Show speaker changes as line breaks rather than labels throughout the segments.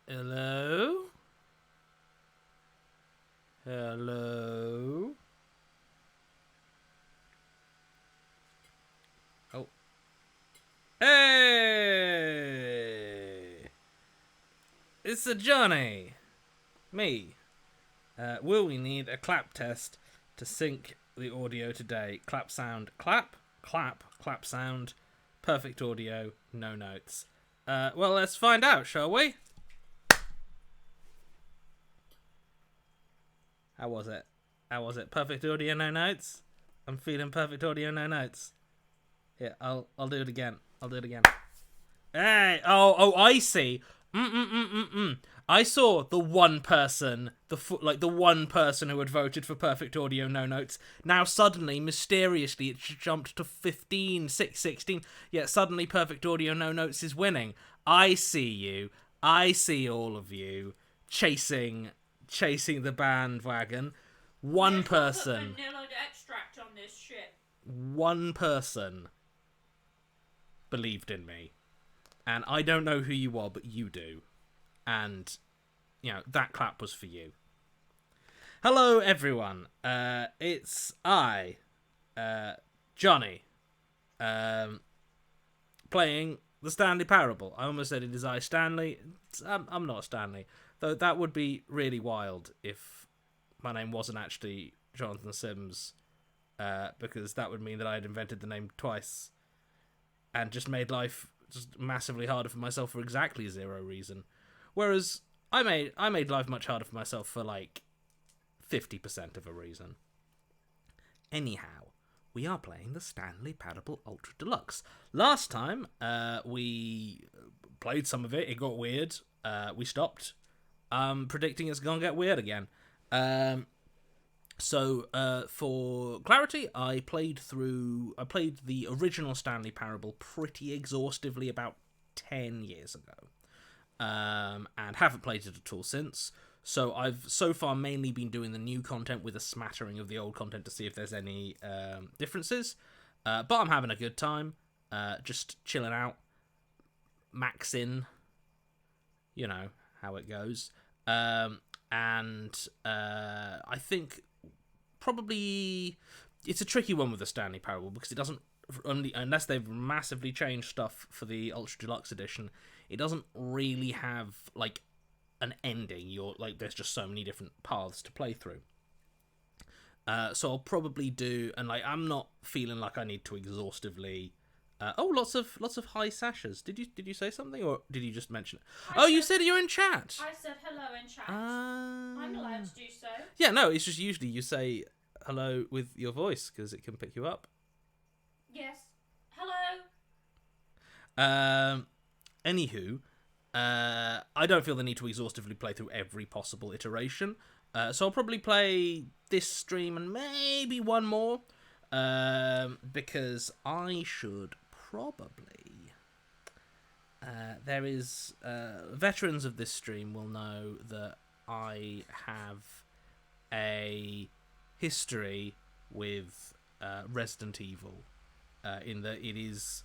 Hello? Hello? Oh. Hey! It's a Johnny. Me. Will we need a clap test to sync the audio today? Clap sound. Clap. Clap. Clap sound. Perfect audio. No notes. Well, let's find out, shall we? How was it? Perfect audio, no notes? I'm feeling perfect audio, no notes. Yeah, I'll do it again. Hey! Oh, I see. I saw the one person, the one person who had voted for perfect audio, no notes. Now suddenly, mysteriously, it jumped to 15, 16. Yet suddenly, perfect audio, no notes is winning. I see you. I see all of you chasing the bandwagon. One person.
Vanilla extract on this shit.
One person believed in me. And I don't know who you are, but you do. And, you know, that clap was for you. Hello, everyone. It's I, Johnny, playing the Stanley Parable. I almost said it is I, Stanley. I'm not Stanley. Though that would be really wild if my name wasn't actually Jonathan Sims, because that would mean that I had invented the name twice and just made life just massively harder for myself for exactly zero reason. Whereas I made life much harder for myself for like 50% of a reason. Anyhow, we are playing the Stanley Parable Ultra Deluxe. Last time, we played some of it. It got weird. We stopped. Predicting it's gonna get weird again. So, for clarity, I played the original Stanley Parable pretty exhaustively about 10 years ago. And haven't played it at all since. So I've so far mainly been doing the new content with a smattering of the old content to see if there's any differences. But I'm having a good time. Just chilling out. Maxing. You know how it goes. And I think probably it's a tricky one with the Stanley Parable because it doesn't unless they've massively changed stuff for the Ultra Deluxe edition, it doesn't really have like an ending. There's just so many different paths to play through. So I'll probably do, and like I'm not feeling like I need to exhaustively. Lots of high sashes. Did you say something, or did you just mention it? You said you're in chat.
I said hello in chat. I'm allowed to do so.
Yeah, no, it's just usually you say hello with your voice because it can pick you up.
Yes. Hello.
Anywho, I don't feel the need to exhaustively play through every possible iteration. So I'll probably play this stream and maybe one more. Because I should probably. There is veterans of this stream will know that I have a history with Resident Evil. In that it is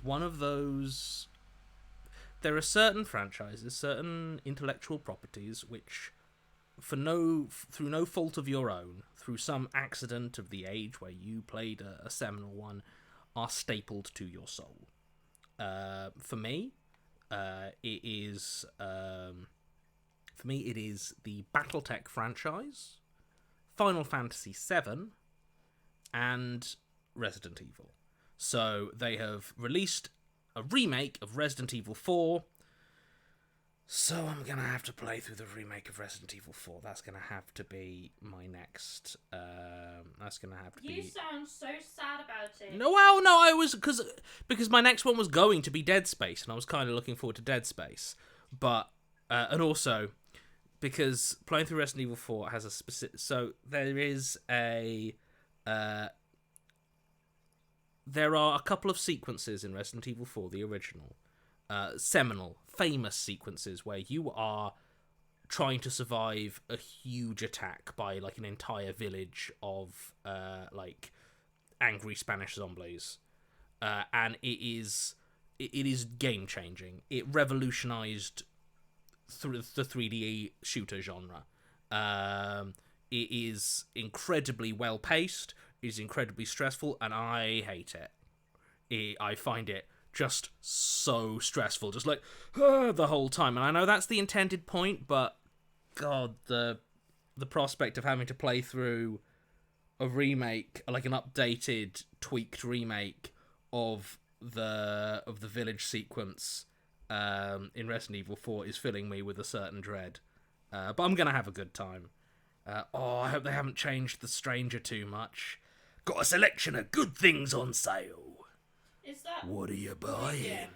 one of those. There are certain franchises, certain intellectual properties which, through no fault of your own, through some accident of the age where you played a seminal one, are stapled to your soul. For me, it is the BattleTech franchise, Final Fantasy VII, and Resident Evil. So they have released a remake of Resident Evil 4. So I'm going to have to play through the remake of Resident Evil 4. That's going to have to be my next...
You sound so sad about it.
No, well, no, I was... Because my next one was going to be Dead Space, and I was kind of looking forward to Dead Space. But... and also, because playing through Resident Evil 4 has a specific... So there is a... there are a couple of sequences in Resident Evil 4, the original... seminal, famous sequences where you are trying to survive a huge attack by like an entire village of like angry Spanish zombies, and it is game changing. It revolutionized the 3D shooter genre. It is incredibly well paced. It is incredibly stressful, and I hate it. I find it just so stressful, just like the whole time. And I know that's the intended point, but God, the prospect of having to play through a remake, like an updated, tweaked remake of the village sequence in Resident Evil 4 is filling me with a certain dread. But I'm gonna have a good time. I hope they haven't changed the stranger too much. Got a selection of good things on sale.
Is that...
What are you buying?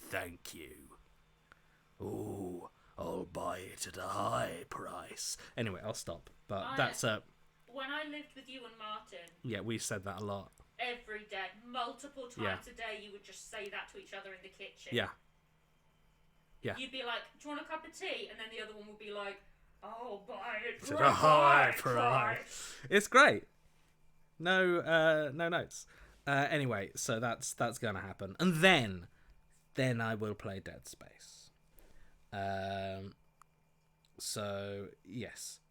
Thank you. Oh, I'll buy it at a high price. Anyway, I'll stop. But that's
when I lived with you and Martin...
Yeah, we said that a lot.
Every day, multiple times a day, you would just say that to each other in the kitchen.
Yeah. Yeah.
You'd be like, do you want a cup of tea? And then the other one would be like, I'll buy it
at a high price. It's great. No notes. Anyway, so that's gonna happen. And then I will play Dead Space. So, yes.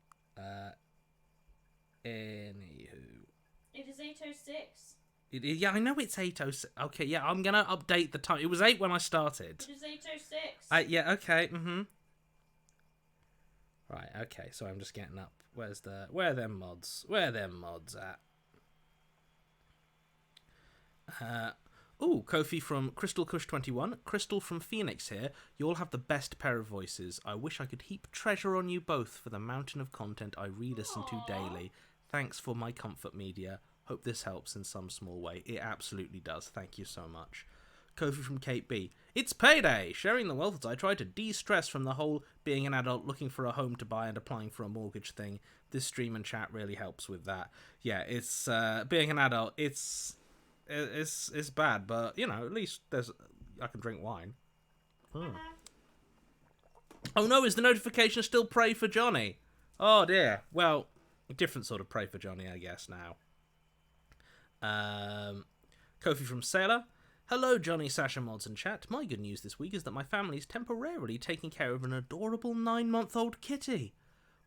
Anywho.
It is 8:06.
Yeah, I know it's 8:06. Okay, yeah, I'm gonna update the time. It was 8 when I started.
It is 8:06.
Yeah, okay, Right, okay, so I'm just getting up. Where are them mods? Where are them mods at? Kofi from Crystal Kush 21. Crystal from Phoenix here. You all have the best pair of voices. I wish I could heap treasure on you both for the mountain of content I re-listen to daily. Thanks for my comfort media. Hope this helps in some small way. It absolutely does. Thank you so much. Kofi from Kate B. It's payday! Sharing the wealth as I try to de-stress from the whole being an adult, looking for a home to buy and applying for a mortgage thing. This stream and chat really helps with that. Yeah, it's being an adult, it's bad, but, you know, at least I can drink wine. Oh no, is the notification still pray for Johnny? Oh dear. Well, a different sort of pray for Johnny, I guess, now. Kofi from Sailor. Hello, Johnny, Sasha, Mods, and chat. My good news this week is that my family's temporarily taking care of an adorable 9-month-old kitty.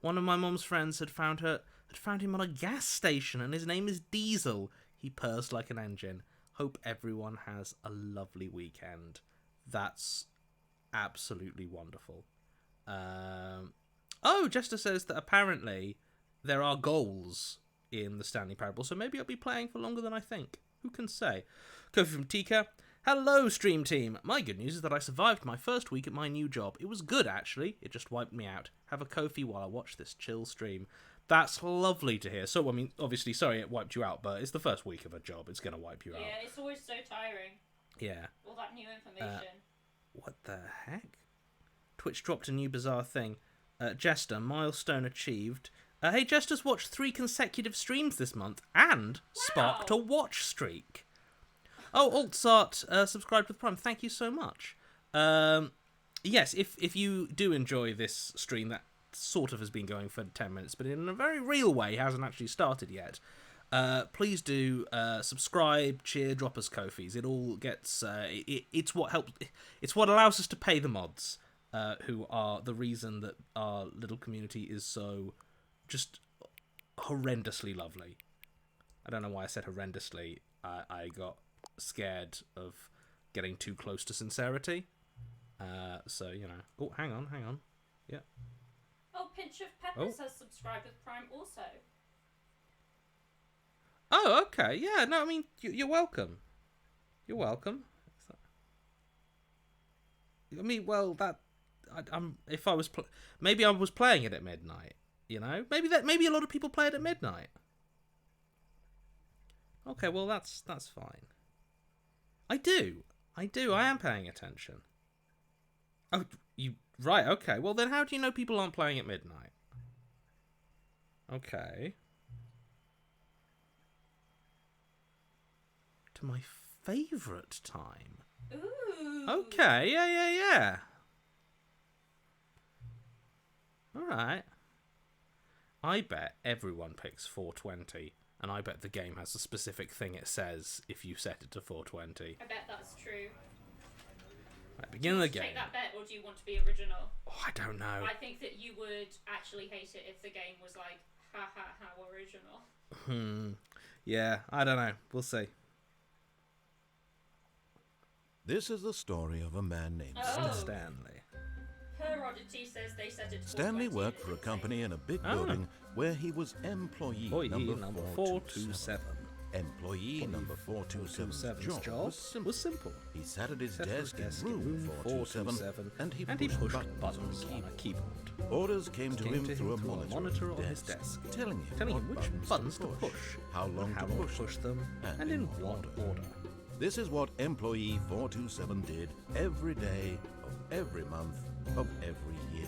One of my mom's friends had found him on a gas station, and his name is Diesel. He purrs like an engine. Hope everyone has a lovely weekend. That's absolutely wonderful. Jester says that apparently there are goals in the Stanley Parable, so maybe I'll be playing for longer than I think. Who can say? Kofi from Tika. Hello, stream team. My good news is that I survived my first week at my new job. It was good, actually. It just wiped me out. Have a Kofi while I watch this chill stream. That's lovely to hear. So, I mean, obviously, sorry it wiped you out, but it's the first week of a job. It's going to wipe you out.
Yeah, it's always so tiring.
Yeah.
All that new information.
What the heck? Twitch dropped a new bizarre thing. Jester, milestone achieved. Hey, Jester's watched 3 consecutive streams this month and sparked a watch streak. Oh, Altsart subscribed with Prime. Thank you so much. Yes, if you do enjoy this stream that sort of has been going for 10 minutes, but in a very real way hasn't actually started yet, please do subscribe, cheer, drop us Kofis. It all gets... it's what helps... It's what allows us to pay the mods, who are the reason that our little community is so just horrendously lovely. I don't know why I said horrendously. I got scared of getting too close to sincerity. So, you know. Oh, hang on. Yeah.
Oh, Pinch of Peppers has subscribed with Prime also.
Oh, okay. Yeah, no, I mean, you're welcome. You're welcome. I mean, well, that... if I was... maybe I was playing it at midnight, you know? Maybe a lot of people play it at midnight. Okay, well, that's fine. I do. I am paying attention. Oh, you... Right, okay. Well, then how do you know people aren't playing at midnight? Okay. To my favourite time.
Ooh.
Okay, yeah. Alright. I bet everyone picks 420, and I bet the game has a specific thing it says if you set it to 420.
I bet that's true.
Begin the game.
Take that bet, or do you want to be original?
Oh, I don't know.
I think that you would actually hate it if the game was like, ha ha, how original.
Yeah, I don't know. We'll see.
This is the story of a man named
Stanley.
Her oddity says they set it.
Stanley worked for a company in a big building where he was employee number 427. Employee number 427's job was simple. He sat at his desk in room 427 and he pushed buttons on a keyboard. Orders came to him through a monitor on his desk, telling him which buttons to push, how long to push them, and in what order. This is what employee 427 did every day of every month of every year.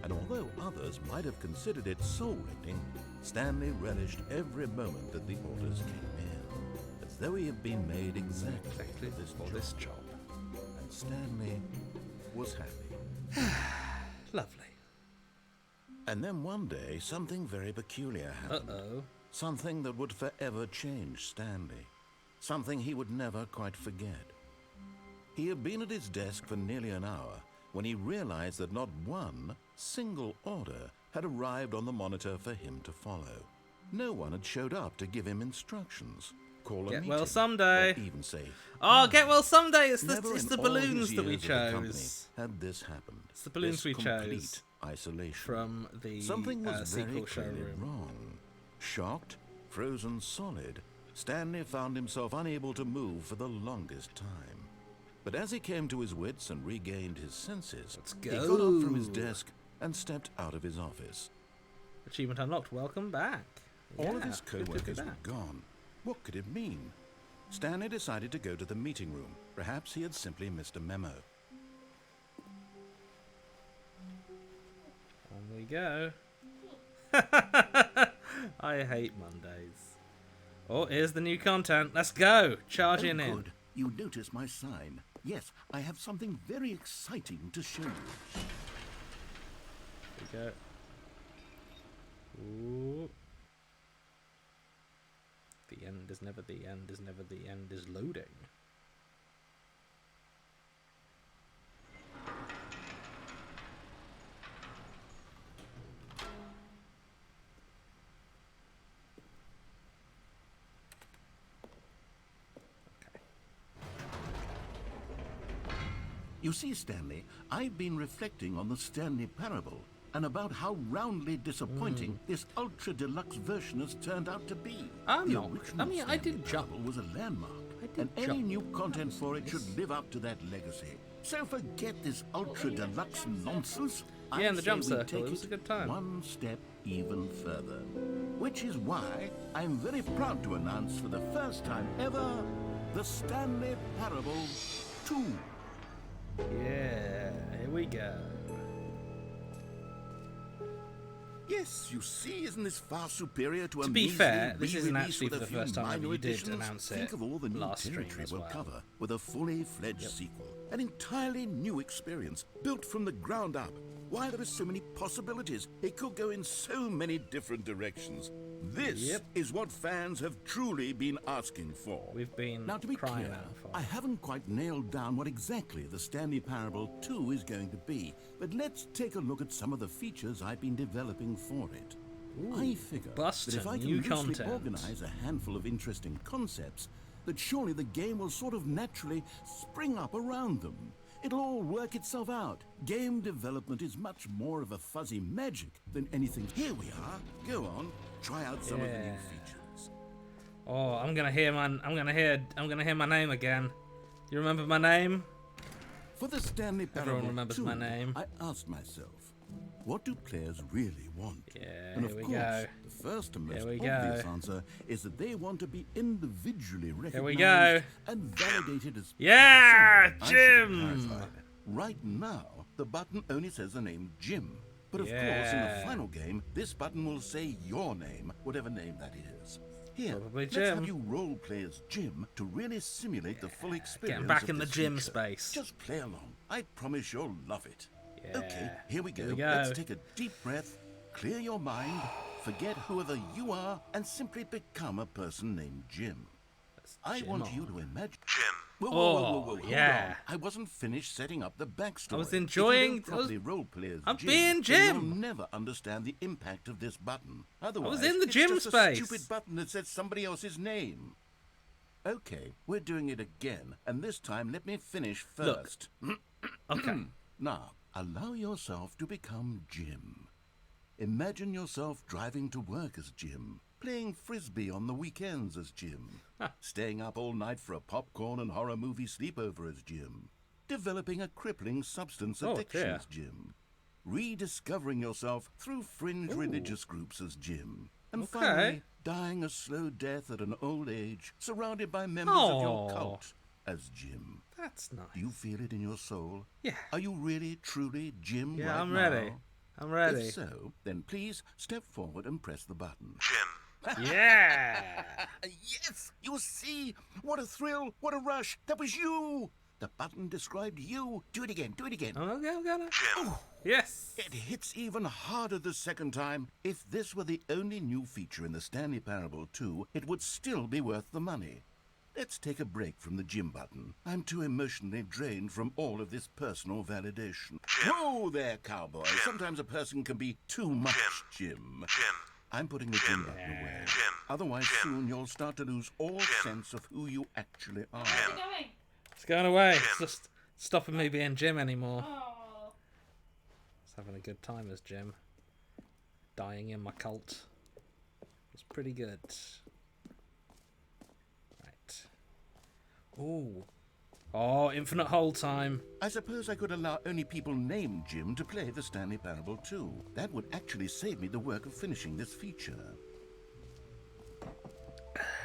And although others might have considered it soul-rending, Stanley relished every moment that the orders came in, as though he had been made exactly for this job. And Stanley was happy.
Lovely.
And then one day, something very peculiar happened. Something that would forever change Stanley. Something he would never quite forget. He had been at his desk for nearly an hour when he realized that not one single order had arrived on the monitor for him to follow. No one had showed up to give him instructions, call a meeting,
get well someday,
or even say,
get well someday. It's
never
the
in all
balloons
his
that we
years at the company
chose.
had this happened.
It's the balloons we chose.
Complete isolation.
From the
Something was very
sequel
clearly
showroom.
wrong. Shocked, frozen solid, Stanley found himself unable to move for the longest time. But as he came to his wits and regained his senses, he got up from his desk and stepped out of his office.
Achievement unlocked. Welcome back.
All of his co-workers were gone. What could it mean? Stanley decided to go to the meeting room. Perhaps he had simply missed a memo.
On we go. I hate Mondays. Oh, here's the new content. Let's go. Charging in.
Good. You notice my sign. Yes, I have something very exciting to show you.
There we go. Ooh. The end is never the end is never the end is loading.
You see, Stanley, I've been reflecting on the Stanley Parable and about how roundly disappointing this ultra deluxe version has turned out to be.
I
Stanley
did jump.
Parable was a landmark, and any new content for it should live up to that legacy. So forget this ultra deluxe nonsense.
Yeah, in the jump circle,
take
it was a good time.
One step even further, which is why I'm very proud to announce for the first time ever the Stanley Parable 2.
Yeah, here we go.
Yes, you see, isn't this far superior to a
To be
measly
fair, this isn't
re-release
actually
with
for
a
the
few
first time
minor
ever. You did
additions?
announce
Think
it
of all the new
last stream
territory
as
we'll
well.
cover with a fully fledged sequel. An entirely new experience, built from the ground up. Why, there are so many possibilities. It could go in so many different directions. This is what fans have truly been asking for.
We've been
Now, to be
crying
clear,
out for.
I haven't quite nailed down what exactly the Stanley Parable 2 is going to be, but let's take a look at some of the features I've been developing for it. I figure that if I can
new
loosely
content.
organize a handful of interesting concepts, that surely the game will sort of naturally spring up around them. It'll all work itself out. Game development is much more of a fuzzy magic than anything. Here we are. Go on, try out some of the new features.
Oh, I'm gonna hear my name again. You remember my name?
For the Stanley Parable
Everyone remembers
2,
my name.
I asked myself, what do players really want?
Yeah,
and of
here we
course,
go.
the first and most
Here we
obvious
go.
answer is that they want to be individually recognized
Here we go.
and validated as
Yeah,
I should
Jim!
clarify. Right now, the button only says the name Jim. But of course, in the final game, this button will say your name, whatever name that is. Here,
Probably
let's
Jim.
have you role play as Jim to really simulate the full experience.
Getting back
of
in the
this
gym
feature.
space.
Just play along. I promise you'll love it.
Yeah.
Okay, here we go.
Here we go.
Let's take a deep breath, clear your mind, forget whoever you are, and simply become a person named Jim. I want you to imagine...
Jim.
Whoa, hold
yeah.
on. I wasn't finished setting up the backstory.
I was enjoying... I'm being Jim.
You'll never understand the impact of this button. Otherwise,
I was in the Jim
it's just
space.
a stupid button that says somebody else's name. Okay, we're doing it again, and this time let me finish first.
Okay.
Now, allow yourself to become Jim. Imagine yourself driving to work as Jim, playing frisbee on the weekends as Jim, staying up all night for a popcorn and horror movie sleepover as Jim, developing a crippling substance addiction as Jim, rediscovering yourself through fringe religious groups as Jim, and finally dying a slow death at an old age, surrounded by members of your cult as Jim.
That's nice.
Do you feel it in your soul?
Yeah.
Are you really, truly Jim right
I'm
now?
ready. I'm ready.
If so, then please step forward and press the button.
Jim.
Yeah.
Yes! You see? What a thrill! What a rush! That was you! The button described you. Do it again. Do it again.
Okay, I'm gonna.
Jim.
Yes.
It hits even harder the second time. If this were the only new feature in the Stanley Parable 2, it would still be worth the money. Let's take a break from the Jim button. I'm too emotionally drained from all of this personal validation. Whoa there, cowboy. Sometimes a person can be too much Jim.
Jim.
I'm putting the Jim button away.
Jim.
Otherwise, soon you'll start to lose all sense of who you actually are.
Where's it going?
It's going away. It's just stopping me being Jim anymore.
Oh.
It's having a good time as Jim. Dying in my cult. It's pretty good. Right. Ooh. Oh, infinite hold time.
I suppose I could allow only people named Jim to play the Stanley Parable 2. That would actually save me the work of finishing this feature.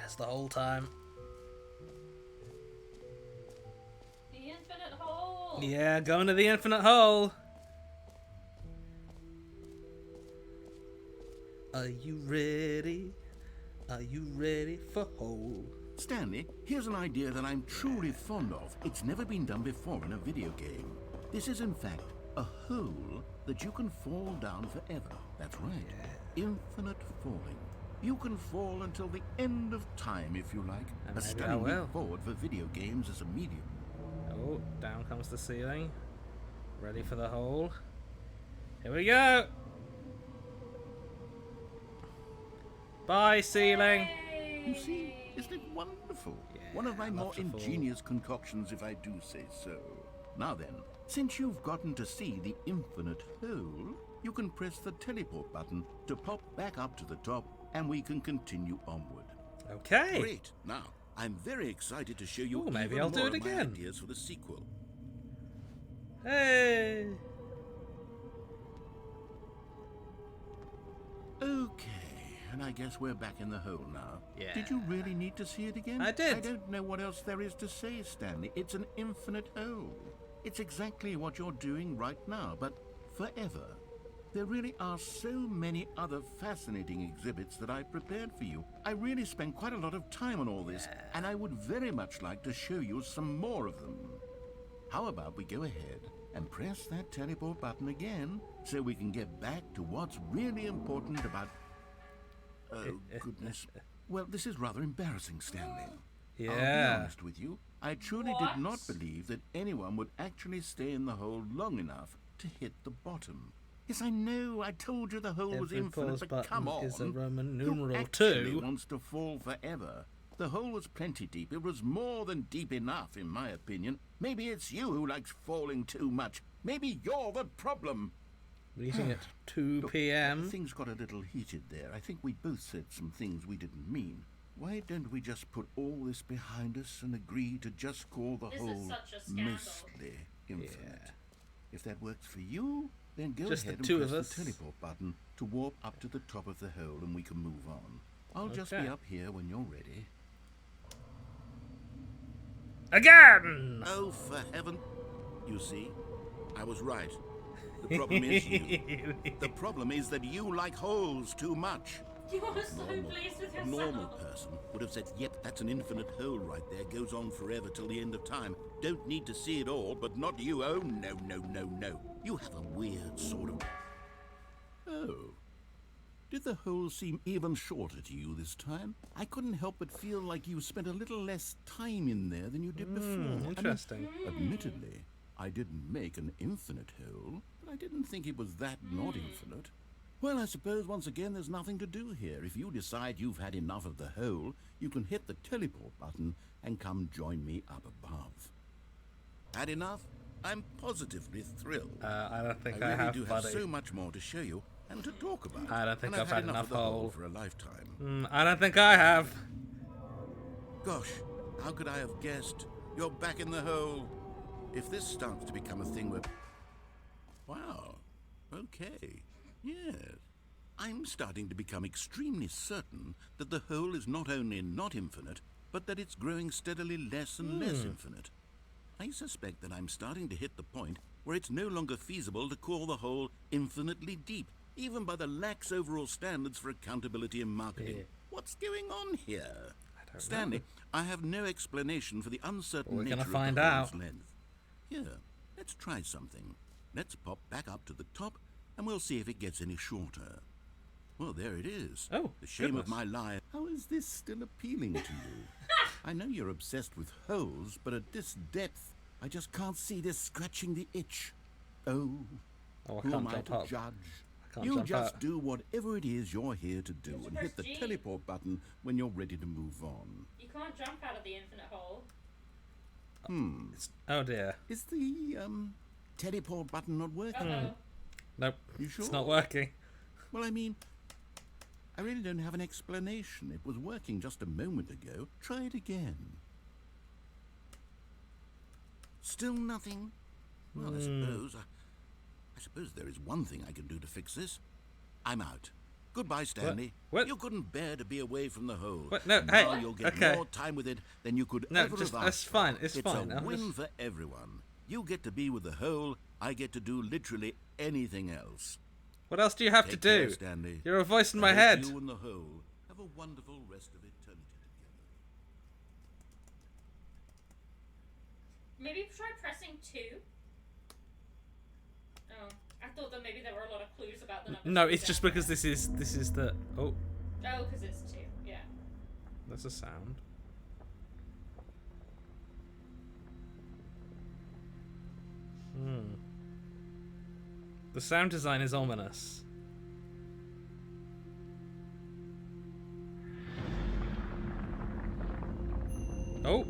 It's the whole time.
The infinite hole.
Yeah, going to the infinite hole. Are you ready? Are you ready for hole?
Stanley, here's an idea that I'm truly fond of. It's never been done before in a video game. This is, in fact, a hole that you can fall down forever. That's right. Infinite falling. You can fall until the end of time, if you like.
And
A
maybe
stunning
I will.
leap forward for video games as a medium.
Oh, down comes the ceiling. Ready for the hole. Here we go. Bye, ceiling.
You see, isn't it wonderful?
Yeah,
One of my more
lots of fall.
ingenious concoctions, if I do say so. Now then, since you've gotten to see the infinite hole, you can press the teleport button to pop back up to the top, and we can continue onward.
Okay.
Great. Now, I'm very excited to show you
Ooh, maybe
even
I'll do
more
it
of my
again.
ideas for the sequel.
Hey.
Okay, and I guess we're back in the hole now.
Yeah.
Did you really need to see it again?
I did.
I don't know what else there is to say, Stanley. It's an infinite hole. It's exactly what you're doing right now, but forever. There really are so many other fascinating exhibits that I prepared for you. I really spent quite a lot of time on all this, and I would very much like to show you some more of them. How about we go ahead and press that teleport button again so we can get back to what's really important about... Oh, goodness. Well, this is rather embarrassing, Stanley. I'll be
Yeah.
honest with you. I truly did not believe that anyone would actually stay in the hole long enough to hit the bottom. Yes, I know. I told you the hole was
Every
infinite,
pause
but come
button
on.
is a Roman
Who
numeral
actually
2.
wants to fall forever? The hole was plenty deep. It was more than deep enough, in my opinion. Maybe it's you who likes falling too much. Maybe you're the problem.
Meeting at 2 p.m.
Things got a little heated there. I think we both said some things we didn't mean. Why don't we just put all this behind us and agree to just call the
This is
hole
such a scandal.
mostly infinite?
Yeah.
If that works for you, then go
Just the
ahead and
two
press
of us.
the teleport button to warp up to the top of the hole and we can move on. I'll just be
Okay.
up here when you're ready.
Again!
Oh, for heaven. You see, I was right. The problem is you. The problem is that you like holes too much.
You are so pleased with
A normal
yourself.
person would have said, yep, that's an infinite hole right there. Goes on forever till the end of time. Don't need to see it all, but not you. Oh, no, no, no, no. You have a weird sort of... Oh. Did the hole seem even shorter to you this time? I couldn't help but feel like you spent a little less time in there than you did before.
Interesting.
Admittedly, I didn't make an infinite hole, but I didn't think it was that not infinite. Well, I suppose once again there's nothing to do here. If you decide you've had enough of the hole, you can hit the teleport button and come join me up above. Had enough? I'm positively thrilled.
I don't think
I
I
really
have,
do
buddy.
have so much more to show you and to talk about.
I don't think
and
I've had enough
of the hole
hole.
for a lifetime.
I don't think I have.
Gosh, how could I have guessed? You're back in the hole. If this starts to become a thing where... Wow. Okay. Yes. I'm starting to become extremely certain that the hole is not only not infinite, but that it's growing steadily less and less infinite. I suspect that I'm starting to hit the point where it's no longer feasible to call the hole infinitely deep, even by the lax overall standards for accountability and marketing.
Yeah.
What's going on here?
I don't
Stanley,
know.
I have no explanation for the uncertain
We're
nature
gonna
of
find
the hole's
out.
length. Here, let's try something. Let's pop back up to the top, and we'll see if it gets any shorter. Well, there it is.
Oh,
the shame
goodness.
of my life. How is this still appealing to you? I know you're obsessed with holes, but at this depth, I just can't see this scratching the itch. Oh,
Oh, I
who
can't
am I
jump
to
up.
judge?
Can't
You
jump
just
up.
do whatever it is you're here to do and hit the
G.
teleport button when you're ready to move on.
You can't jump out of the infinite hole.
Oh dear.
Is the teleport button not working?
Uh-oh.
Nope.
You sure?
It's not working.
Well, I mean, I really don't have an explanation. It was working just a moment ago. Try it again. Still nothing? Well, I suppose there is one thing I can do to fix this. I'm out. Goodbye, Stanley.
What?
You couldn't bear to be away from the hole.
What? No,
Now
hey,
you'll get
okay.
more time with it than you could
No,
ever
just-
have
that's
asked
fine,
for.
it's fine,
a
I'm
win
just-
for everyone. You get to be with the hole. I get to do literally anything else.
What else do you have
Take
to
care,
do?
Stanley.
You're a voice in
I
my
hope
head.
You and the hole have a wonderful rest of eternity together.
Maybe try pressing 2. Oh, I thought that maybe there were a lot of clues about the number.
No,
2
it's just
down
because this is the. Oh,
there. Oh, because it's 2. Yeah.
there's a sound. The sound design is ominous. Oh.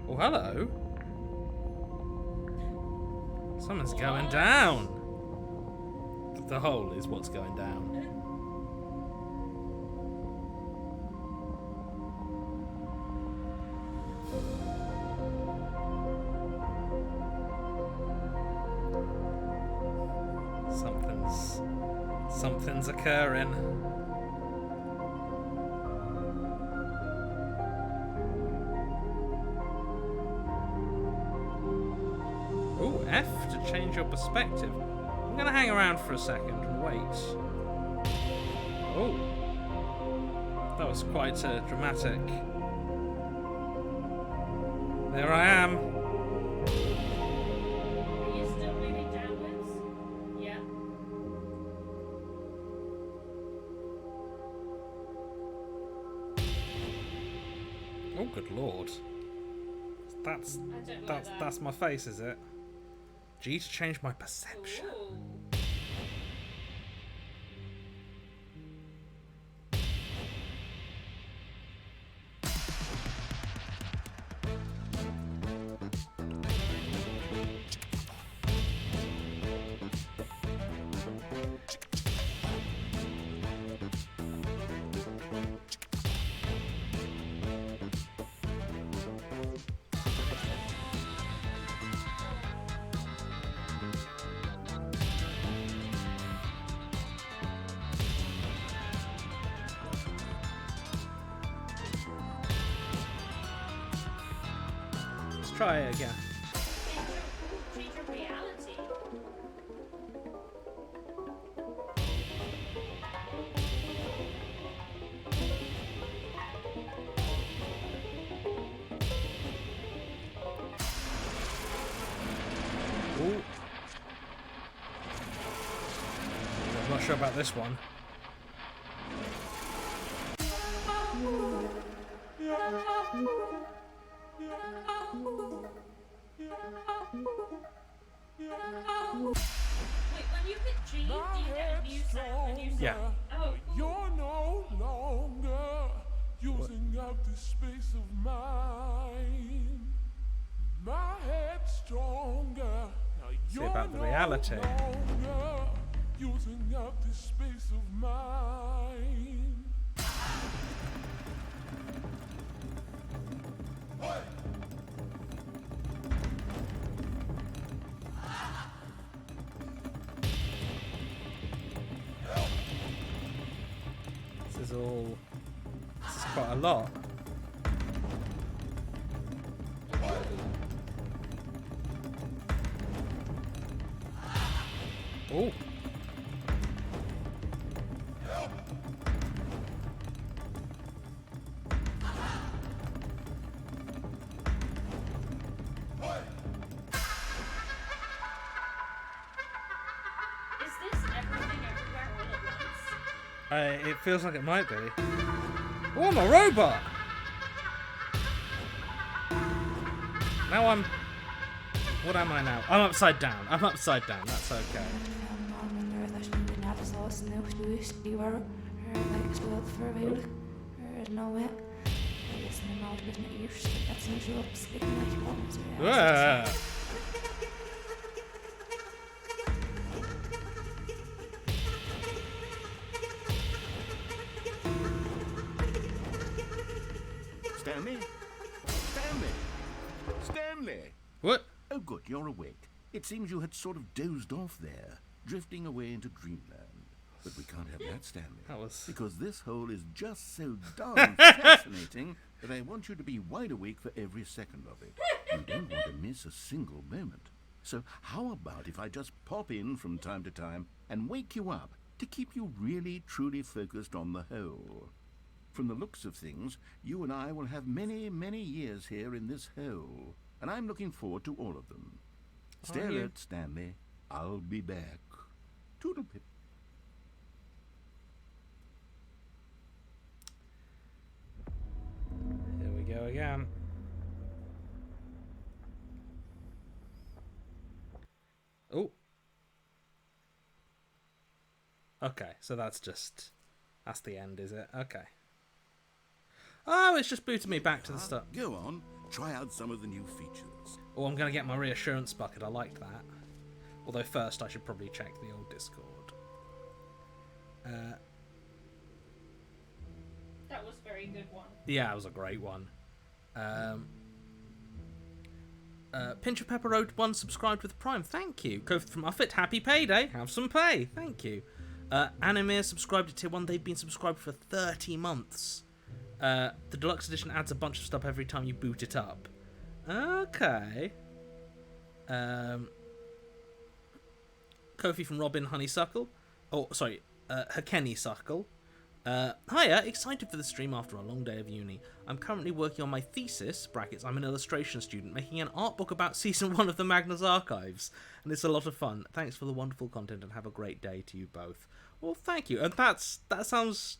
Oh, hello. Someone's going down. The hole is what's going down. Something's occurring. Ooh, F to change your perspective. I'm gonna hang around for a second and wait. Oh, that was quite dramatic. There I am.
Are you still moving downwards? Yeah.
Oh, good lord. That's
I don't like that.
that's my face, is it? G to change my perception.
Ooh.
Let's try it again.
Change your reality.
Ooh. I'm not sure about this one.
Wait, when you hit G, do you get a new sound when you
Yeah.
Oh.
You're no longer using up this space of mine. My head's stronger. Now you're
about the reality.
no longer using up this space of mine.
This is quite a lot. Oh.
Is this everything everywhere all at once?
It feels like it might be. Oh, I'm a robot! Now I'm... What am I now? I'm upside down. I'm upside down. That's okay. Ah.
Stanley? Stanley? Stanley!
What?
Oh, good, you're awake. It seems you had sort of dozed off there, drifting away into dreamland. But we can't have that, Stanley.
That was...
Because this hole is just so darn fascinating that I want you to be wide awake for every second of it. You don't want to miss a single moment. So how about if I just pop in from time to time and wake you up to keep you really, truly focused on the hole? From the looks of things, you and I will have many, many years here in this hole, and I'm looking forward to all of them. Stare
you?
at Stanley. I'll be back. Toodle-pip.
Here we go again. Oh. Okay, so that's the end, is it? Okay. Oh, it's just booted me back to the start.
Go on, try out some of the new features.
Oh, I'm going to get my reassurance bucket. I like that. Although first I should probably check the old Discord.
That was a very good one.
Yeah, it was a great one. Pinch of Pepper Road 1 subscribed with Prime. Thank you. Kofi from Uffit, happy payday. Have some pay. Thank you. Animir subscribed to Tier 1. They've been subscribed for 30 months. The Deluxe Edition adds a bunch of stuff every time you boot it up. Okay. Kofi from Robin Honeysuckle. Oh, sorry. Hakeni Suckle. Hiya, excited for the stream after a long day of uni. I'm currently working on my thesis, brackets, I'm an illustration student, making an art book about Season 1 of the Magnus Archives. And it's a lot of fun. Thanks for the wonderful content and have a great day to you both. Well, thank you. And that sounds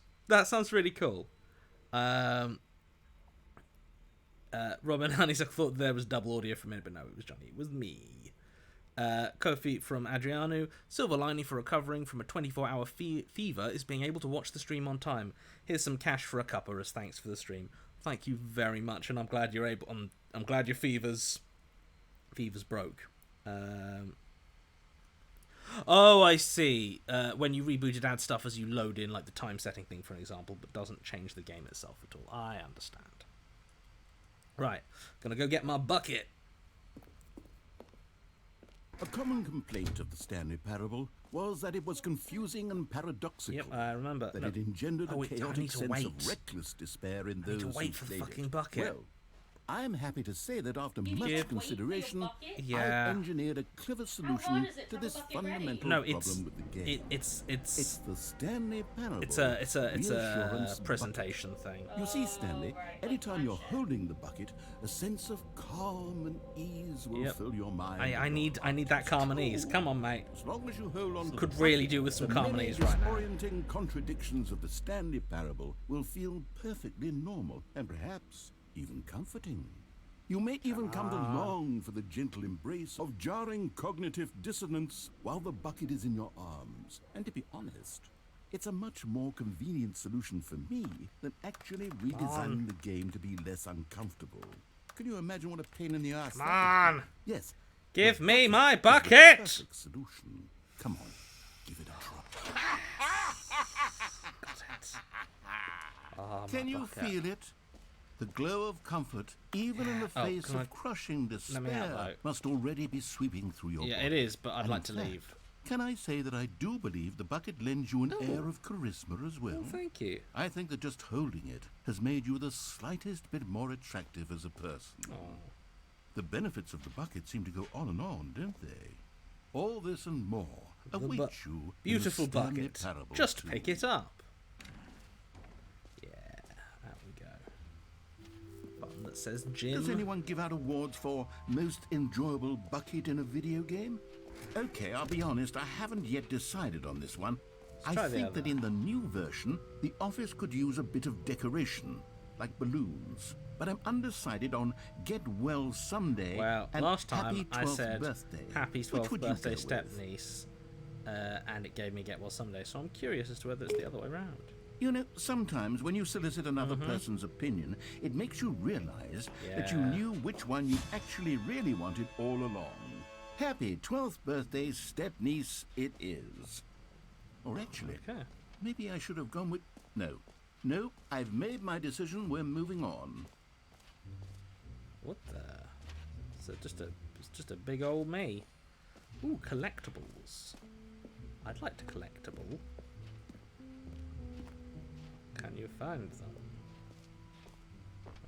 really cool. Robin Honeysuckle thought there was double audio for a minute, but no, it was Johnny. It was me. Kofi from Adriano. Silver lining for recovering from a 24-hour fever is being able to watch the stream on time. Here's some cash for a cuppa as thanks for the stream. Thank you very much, and I'm glad you're able. I'm glad your fever's broke. Oh, I see. When you reboot it, add stuff as you load in, like the time setting thing, for example, but doesn't change the game itself at all. I understand. Right, gonna go get my bucket.
A common complaint of the Stanley Parable was that it was confusing and paradoxical.
Yep, I remember.
That it engendered a
I
chaotic
need to
sense
wait.
of reckless despair in
I need
those
to
who
wait for the
played
fucking
it.
bucket.
Well, I'm happy to say that after
You
much
just wait for your
consideration,
bucket?
Yeah.
I engineered a clever
long
solution
is it
to
to have a
this
bucket ready?
fundamental
No,
problem with the game.
it's
It's the Stanley Parable.
It's a
Reassurance
presentation thing.
You see, Stanley,
right,
anytime
like
you're
that shit.
holding the bucket, a sense of calm and ease will
Yep.
fill your mind.
I need that calm and ease. Come on, mate.
As long as you hold on to
Could
the
really
bucket,
do with some
the
calm and
many
ease right now.
disorienting contradictions of the Stanley Parable will feel perfectly normal and perhaps even comforting. You may even come to long for the gentle embrace of jarring cognitive dissonance while the bucket is in your arms. And to be honest, it's a much more convenient solution for me than actually redesigning the game to be less uncomfortable. Can you imagine what a pain in the ass
Come on!
Yes.
Give me my bucket!
Perfect solution. Come on, give it a try.
Oh,
Can you feel it? The glow of comfort, even in the face of crushing despair, must already be sweeping through your body.
It is, but I'd like to leave.
Can I say that I do believe the bucket lends you an air of charisma as well?
Oh, thank you.
I think that just holding it has made you the slightest bit more attractive as a person.
Oh.
The benefits of the bucket seem to go on, don't they? All this and more await you.
Beautiful
in the Stanley
bucket.
Parable
Just
2.
pick it up. Out we go. Button that says gym.
Does anyone give out awards for most enjoyable bucket in a video game? Okay, I'll be honest, I haven't yet decided on this one. I think that in the new version, the office could use a bit of decoration, like balloons. But I'm undecided on Get Well Someday.
Well,
and
last time
Happy
I said
birthday.
Happy 12th birthday,
with?
stepniece, and it gave me Get Well Someday, so I'm curious as to whether it's the other way around.
You know, sometimes when you solicit another person's opinion, it makes you realize that you knew which one you actually really wanted all along. Happy 12th birthday, stepniece it is. Or actually, maybe I should have gone with... No, I've made my decision, we're moving on.
What the? So it's just a big old me. Ooh, collectibles. I'd like to collectible. Can you find them?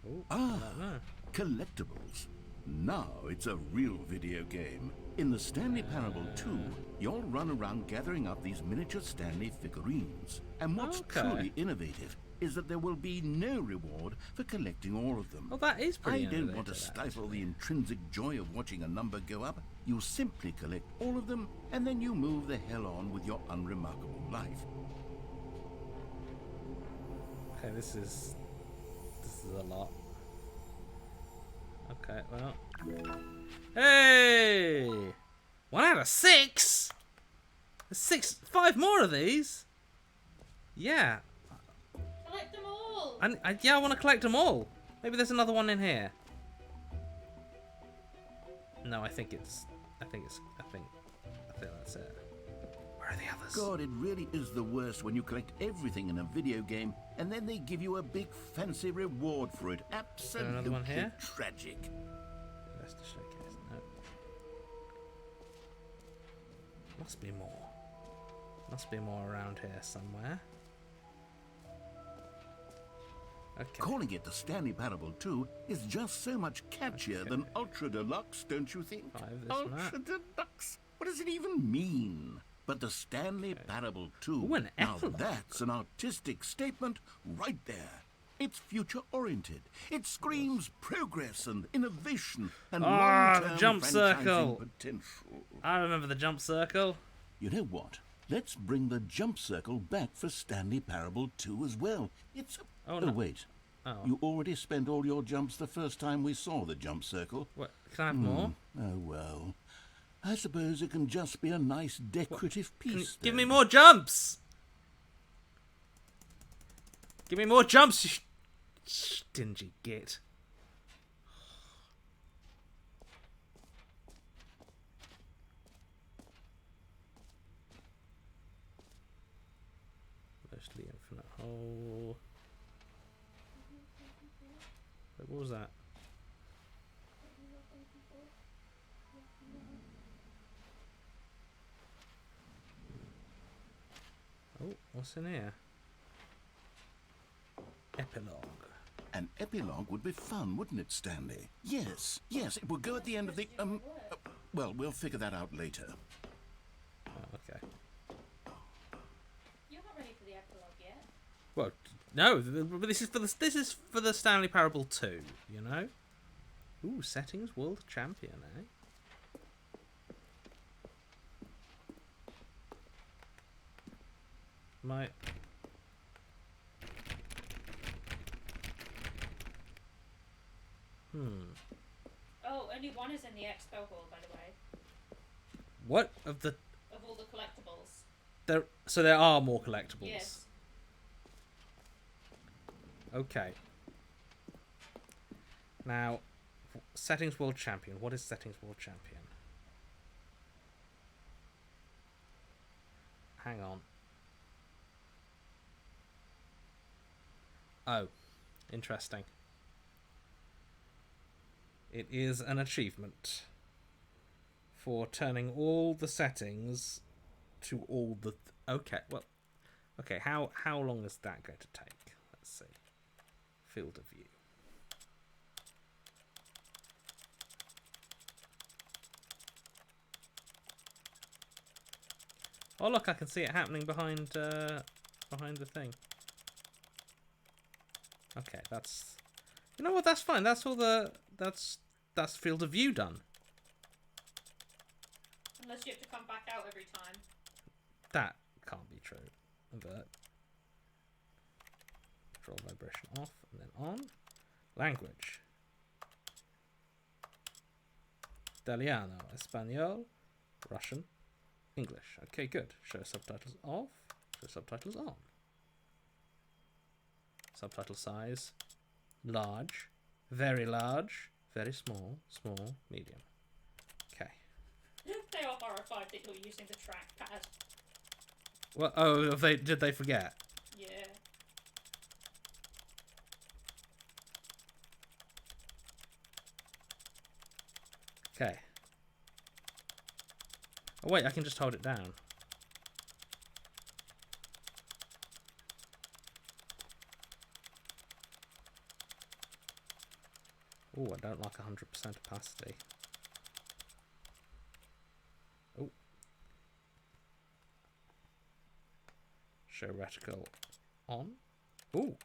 Oh, I don't know.
Collectibles. Now it's a real video game. In the Stanley Parable 2, you'll run around gathering up these miniature Stanley figurines. And what's truly innovative is that there will be no reward for collecting all of them.
Oh, that is pretty innovative.
I don't want to stifle the intrinsic joy of watching a number go up. You simply collect all of them, and then you move the hell on with your unremarkable life.
Okay, this is a lot. Okay, well. Hey! 1 out of 6? There's 5 more of these? Yeah.
Collect them all!
I want to collect them all. Maybe there's another one in here. No, I think that's it. Where are the others?
God, it really is the worst when you collect everything in a video game and then they give you a big fancy reward for it. Absolutely
another one here?
Tragic.
That's the showcase. No. Must be more. Must be more around here somewhere. Okay.
Calling it the Stanley Parable 2 is just so much catchier than Ultra Deluxe, don't you think? Ultra Deluxe? What does it even mean? But the Stanley Parable 2,
Ooh,
now that's an artistic statement right there. It's future-oriented. It screams progress and innovation and long-term
the jump circle.
Potential.
I remember the jump circle.
You know what? Let's bring the jump circle back for Stanley Parable 2 as well. It's a...
Oh, no.
Wait.
Oh.
You already spent all your jumps the first time we saw the jump circle.
What? Can I have more?
Oh, well. I suppose it can just be a nice decorative piece.
Give me more jumps! Give me more jumps, you stingy git. Mostly infinite hole. Wait, what was that? Oh, what's in here? Epilogue.
An epilogue would be fun, wouldn't it, Stanley? Yes, it would go at the end of the, well, we'll figure that out later.
Oh, okay.
You're not ready for the epilogue yet.
Well, no, but this is for the Stanley Parable 2, you know? Ooh, settings world champion, eh? My...
only one is in the expo hall, by the way.
What?
Of all the collectibles.
So there are more collectibles?
Yes.
Okay. Now, Settings World Champion. What is Settings World Champion? Hang on. Oh, interesting. It is an achievement for turning all the settings to all the... Okay, well... Okay, how long is that going to take? Let's see. Field of view. Oh look, I can see it happening behind the thing. Okay, that's... You know what, that's fine. That's all the... That's field of view done.
Unless you have to come back out every time.
That can't be true. Invert. Control vibration off and then on. Language. Italiano, Espanol, Russian, English. Okay, good. Show subtitles off. Show subtitles on. Subtitle size. Large. Very large. Very small. Small. Medium. Okay.
They are horrified that you're using the trackpad.
Well, oh, did they forget?
Yeah.
Okay. Oh wait, I can just hold it down. Oh, I don't like 100% opacity. Oh. Show reticle on. Ooh.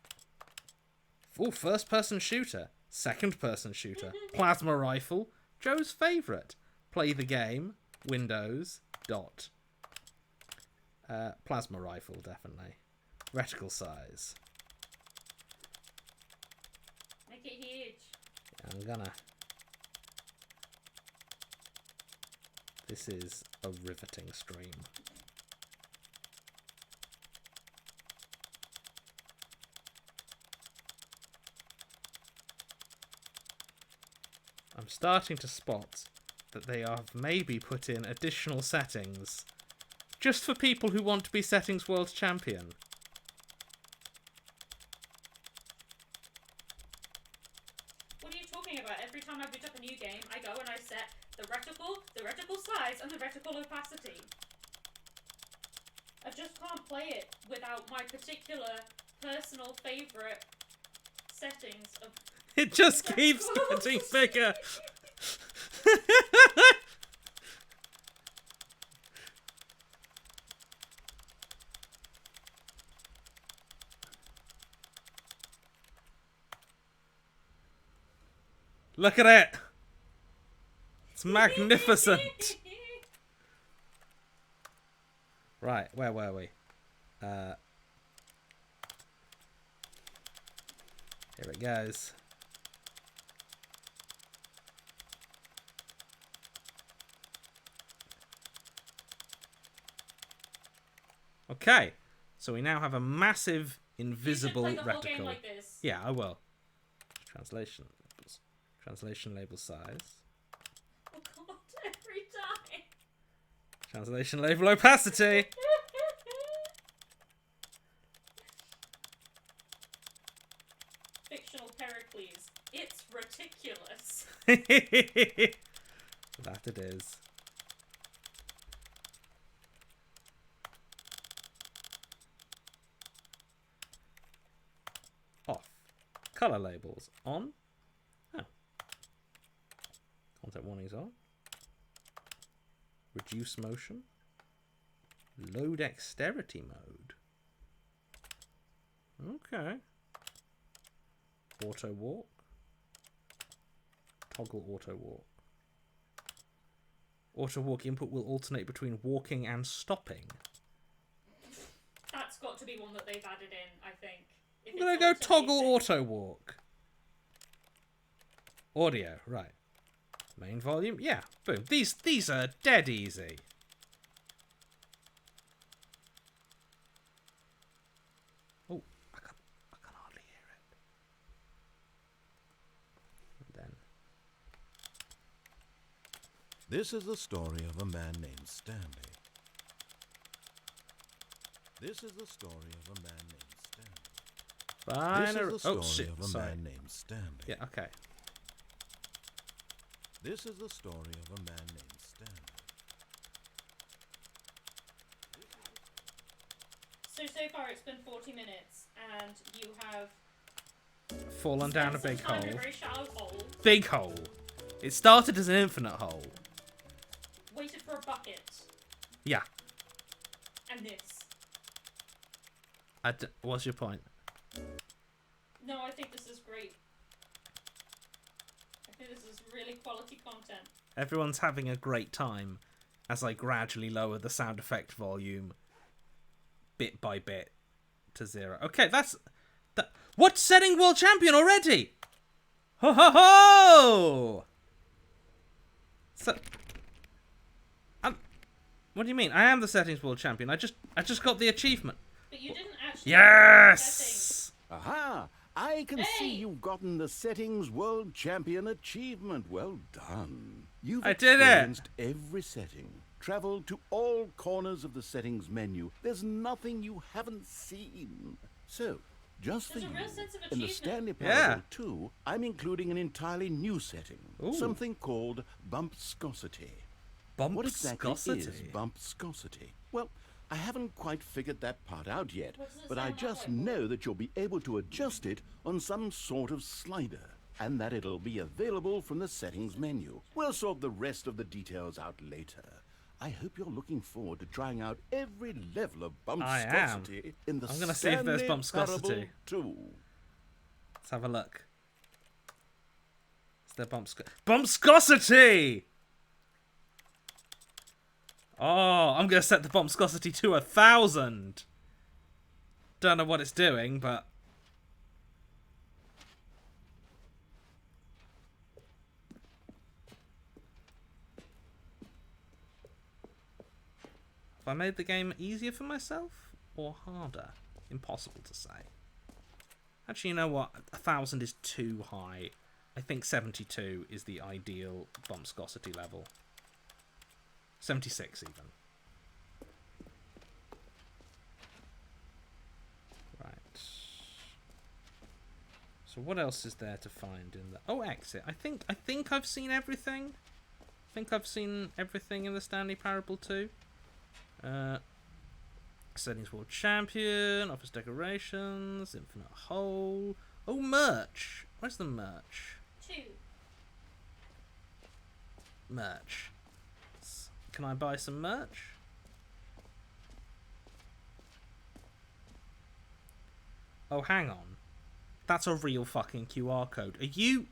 Ooh, first person shooter. Second person shooter. Plasma rifle. Joe's favourite. Play the game. Windows. Dot. Plasma rifle, definitely. Reticle size.
Make it huge.
I'm gonna. This is a riveting stream. I'm starting to spot that they have maybe put in additional settings just for people who want to be Settings World Champion.
What are you talking about? Every time I boot up a new game, I go and I set the reticle size, and the reticle opacity. I just can't play it without my particular personal favourite settings of...
It just keeps getting bigger. Look at it. It's magnificent. Right, where were we? Here it goes. Okay, so we now have a massive invisible
you should play the whole
reticle.
game like this.
Yeah, I will. Translation labels. Translation label size.
Oh god, every time.
Translation label opacity.
Fictional Pericles. It's ridiculous.
That it is. Off. Color labels on. Oh. Content warnings on. Reduce motion. Low dexterity mode. Okay. Auto walk. Toggle auto walk. Auto walk input will alternate between walking and stopping.
That's got to be one that they've added in, I think.
I'm gonna go toggle auto walk. Audio, right. Main volume? Yeah. Boom. These are dead easy. Oh, I can hardly hear it. And then.
This is the story of a man named Stanley. This is the story of a man named Stanley. This is the story of a man named Stanley.
Yeah, okay.
This is the story of a man named Stanley.
So far it's been 40 minutes, and you have
fallen down a big hole.
A very shallow hole.
Big hole. It started as an infinite hole.
Waited for a bucket.
Yeah.
And this.
What's your point?
No, I think this is great. I think this is really quality content.
Everyone's having a great time as I gradually lower the sound effect volume bit by bit to 0. Okay, that's... What? Setting world champion already? Ho ho ho! So... what do you mean? I am the settings world champion. I just got the achievement.
But you didn't actually...
Yes!
Aha! I can see you've gotten the Settings World Champion achievement. Well done. You've experienced every setting, traveled to all corners of the settings menu. There's nothing you haven't seen. So, just for you, in the Stanley Parable 2, I'm including an entirely new setting.
Ooh.
Something called bumpscosity. What exactly is bumpscosity? Well, I haven't quite figured that part out yet, but I just know that you'll be able to adjust it on some sort of slider, and that it'll be available from the settings menu. We'll sort the rest of the details out later. I hope you're looking forward to trying out every level of bumpscosity in the Stanley Parable 2.
Let's have a look. Is there bumpscosity? Oh, I'm going to set the bumpscosity to 1,000. Don't know what it's doing, but... Have I made the game easier for myself or harder? Impossible to say. Actually, you know what? 1,000 is too high. I think 72 is the ideal bumpscosity level. 76 even. Right. So what else is there to find in the... Oh, exit. I think I've seen everything. I think I've seen everything in the Stanley Parable 2. Settings World Champion, Office Decorations, Infinite Hole. Oh, merch. Where's the merch?
2.
Merch. Can I buy some merch? Oh, hang on. That's a real fucking QR code. Are you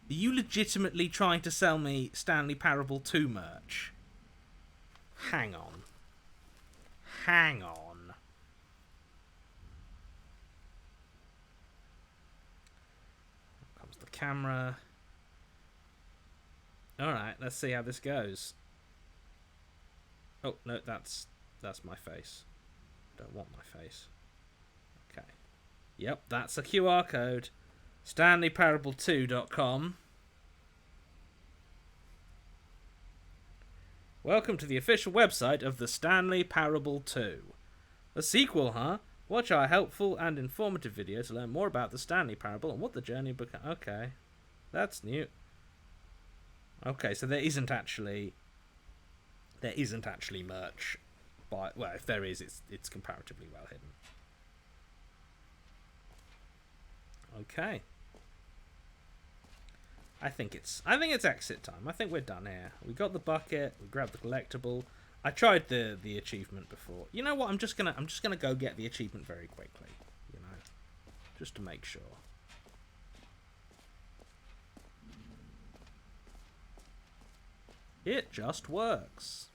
legitimately trying to sell me Stanley Parable 2 merch? Hang on. Hang on. Here comes the camera. Alright, let's see how this goes. Oh, no, that's my face. Don't want my face. Okay. Yep, that's a QR code. StanleyParable2.com. Welcome to the official website of the Stanley Parable 2. A sequel, huh? Watch our helpful and informative video to learn more about the Stanley Parable and what the journey becomes. Okay. That's new. Okay, so there isn't actually merch, but well, if there is, it's comparatively well hidden. Okay. I think it's exit time. I think we're done here. We got the bucket. We grabbed the collectible. I tried the achievement before. You know what? I'm just gonna go get the achievement very quickly. You know, just to make sure. It just works.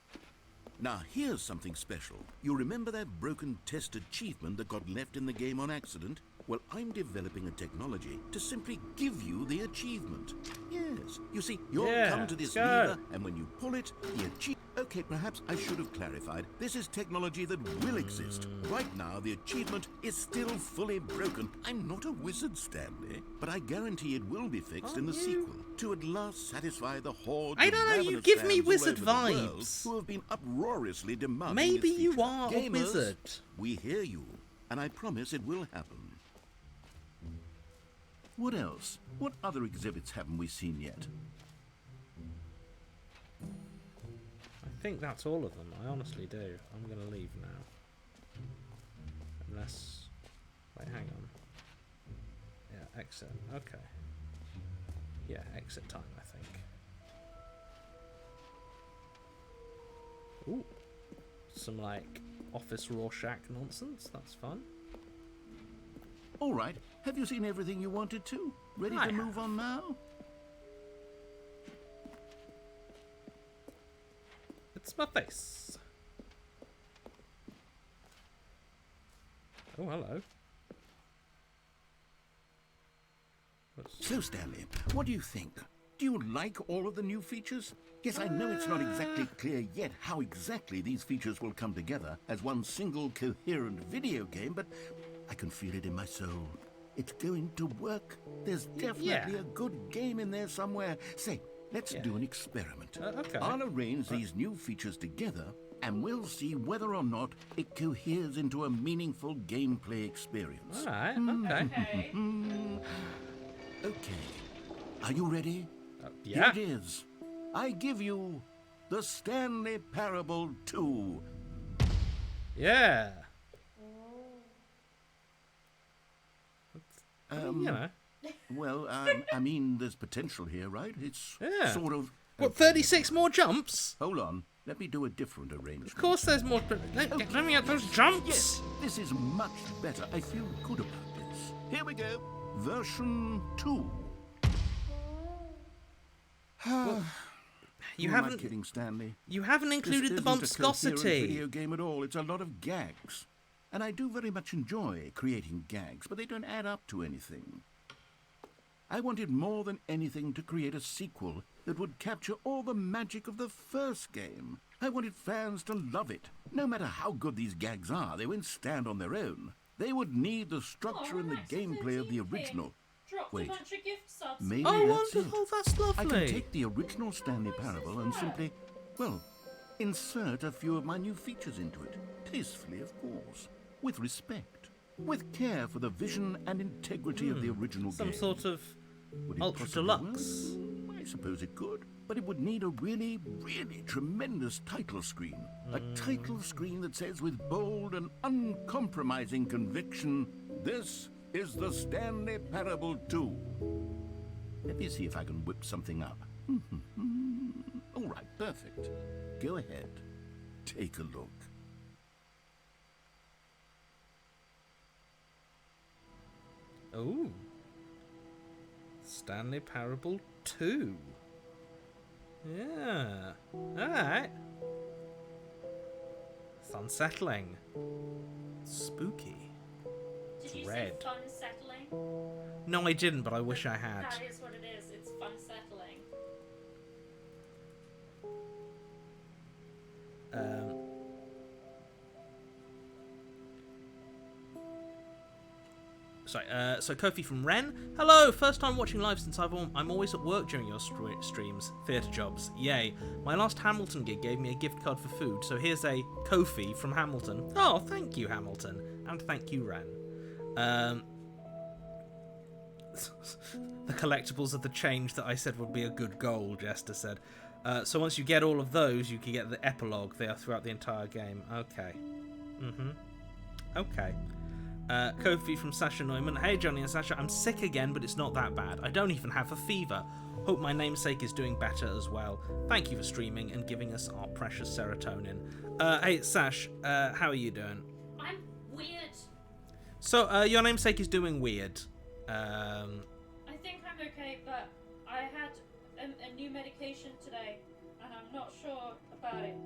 Now, here's something special. You remember that broken test achievement that got left in the game on accident? Well, I'm developing a technology to simply give you the achievement. Yes. You see, you'll come to this lever, and when you pull it, the achievement... Okay, perhaps I should have clarified. This is technology that will exist. Right now, the achievement is still fully broken. I'm not a wizard, Stanley, but I guarantee it will be fixed in the sequel to at last satisfy the horde.
I don't know, you give me wizard vibes.
Who have been uproariously demanding.
Maybe you are a wizard.
We hear you, and I promise it will happen. What else? What other exhibits haven't we seen yet?
I think that's all of them. I honestly do. I'm going to leave now. Unless... Wait, hang on. Yeah, exit. Okay. Yeah, exit time, I think. Ooh. Some, like, Office Rorschach nonsense. That's fun.
All right. Have you seen everything you wanted to? Ready to move on now?
It's my face. Oh, hello.
So, Stanley, what do you think? Do you like all of the new features? Yes, I know it's not exactly clear yet how exactly these features will come together as one single coherent video game, but I can feel it in my soul. It's going to work. There's definitely a good game in there somewhere. Say, let's do an experiment.
Okay.
I'll arrange these new features together, and we'll see whether or not it coheres into a meaningful gameplay experience.
All right, okay.
Okay. Are you ready?
Yeah.
Here it is. I give you the Stanley Parable 2.
Yeah. You know.
Well, I mean, there's potential here, right? It's sort of...
What, 36 more jumps?
Hold on. Let me do a different arrangement.
Of course there's more... Let me get those jumps!
Yes, this is much better. I feel good about this. Here we go. Version 2.
Well, you
Who
haven't...
am I kidding, Stanley?
You haven't included
This
the
isn't a coherent
bumpscosity.
video game at all. It's a lot of gags. And I do very much enjoy creating gags, but they don't add up to anything. I wanted more than anything to create a sequel that would capture all the magic of the first game. I wanted fans to love it. No matter how good these gags are, they won't stand on their own. They would need the structure and the gameplay of the original. Wait, maybe that's
wonderful,
it.
that's lovely.
I can take the original Stanley Parable and simply, well, insert a few of my new features into it. Tastefully, of course. With respect. With care for the vision and integrity of the original game.
Some sort of
Would it
Ultra
possibly
Deluxe.
work? I suppose it could. But it would need a really, really tremendous title screen. A title screen that says with bold and uncompromising conviction, "This is the Stanley Parable 2. Let me see if I can whip something up. All right, perfect. Go ahead. Take a look.
Oh. Stanley Parable 2. Yeah. Alright. It's unsettling. Spooky.
Did you
Red.
say fun settling?
No, I didn't, but I wish I had.
That is what it is. It's fun settling.
So Kofi from Ren. Hello, first time watching live since I'm always at work during your streams. Theatre jobs, yay. My last Hamilton gig gave me a gift card for food, so here's a Kofi from Hamilton. Oh, thank you, Hamilton, and thank you, Ren. The collectibles are the change that I said would be a good goal, Jester said. So once you get all of those, you can get the epilogue there throughout the entire game. Okay. Okay. Kofi from Sasha Neumann. Hey Johnny and Sasha, I'm sick again, but it's not that bad. I don't even have a fever. Hope my namesake is doing better as well. Thank you for streaming and giving us our precious serotonin. Hey Sash, how are you doing?
I'm weird.
So, your namesake is doing weird.
I think I'm okay, but I had a new medication today, and I'm not sure about it.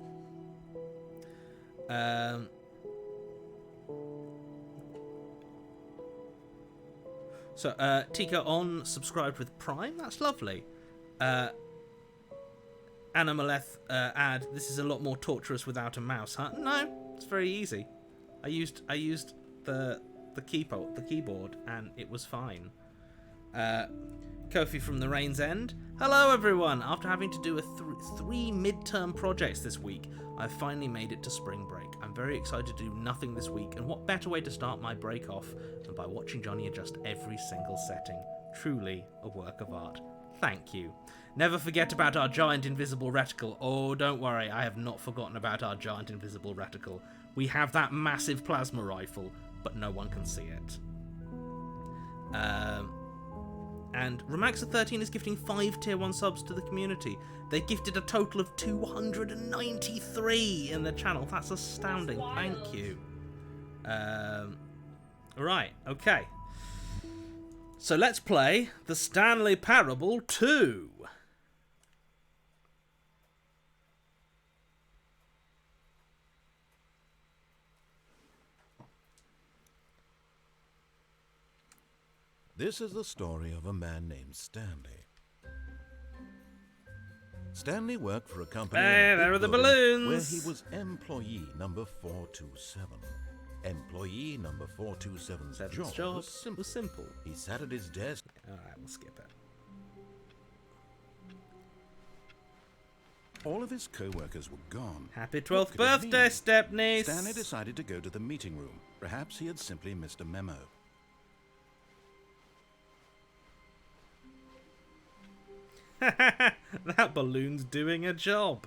So, Tika on subscribed with Prime. That's lovely. Anna Maleth add, this is a lot more torturous without a mouse, huh? No, it's very easy. I used the keyboard and it was fine. Kofi from the Rain's End. Hello everyone! After having to do three midterm projects this week, I've finally made it to spring break. I'm very excited to do nothing this week, and what better way to start my break off than by watching Johnny adjust every single setting. Truly a work of art. Thank you. Never forget about our giant invisible reticle. Oh, don't worry, I have not forgotten about our giant invisible reticle. We have that massive plasma rifle, but no one can see it. And Remaxa13 is gifting 5 tier 1 subs to the community. They gifted a total of 293 in the channel. That's astounding. Thank you. Right, okay. So let's play the Stanley Parable 2.
This is the story of a man named Stanley. Stanley worked for a company
Hey, there are the balloons!
where he was employee number 427. Employee number 427's job was simple. He sat at his desk.
Alright, we'll skip it.
All of his co-workers were gone.
Happy 12th birthday, stepniece!
Stanley decided to go to the meeting room. Perhaps he had simply missed a memo.
That balloon's doing a job.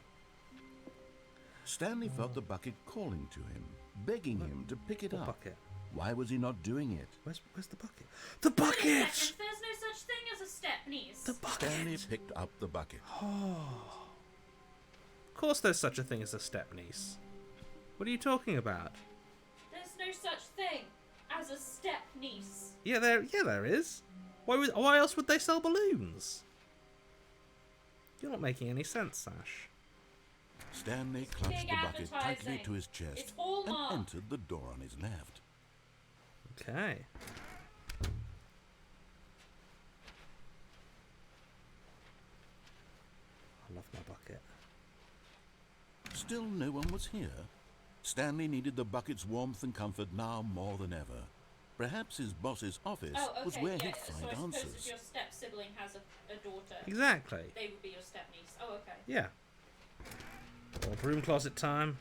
Stanley felt the bucket calling to him, begging him to pick it up.
Bucket?
Why was he not doing it?
Where's the bucket? The bucket!
There's no such thing as a step niece.
The bucket!
Stanley picked up the bucket.
Oh. Of course there's such a thing as a stepniece. What are you talking about?
There's no such thing as a step niece.
Yeah, there is. Why else would they sell balloons? You're not making any sense, Sash.
Stanley clutched the bucket tightly to his chest
It's all
and
art.
entered the door on his left.
Okay. I love my bucket.
Still no one was here. Stanley needed the bucket's warmth and comfort now more than ever. Perhaps his boss's office was where he'd find
so I suppose
answers.
if your step sibling has a daughter,
Exactly.
they would be your step niece. Oh, okay.
Yeah. Or broom closet time.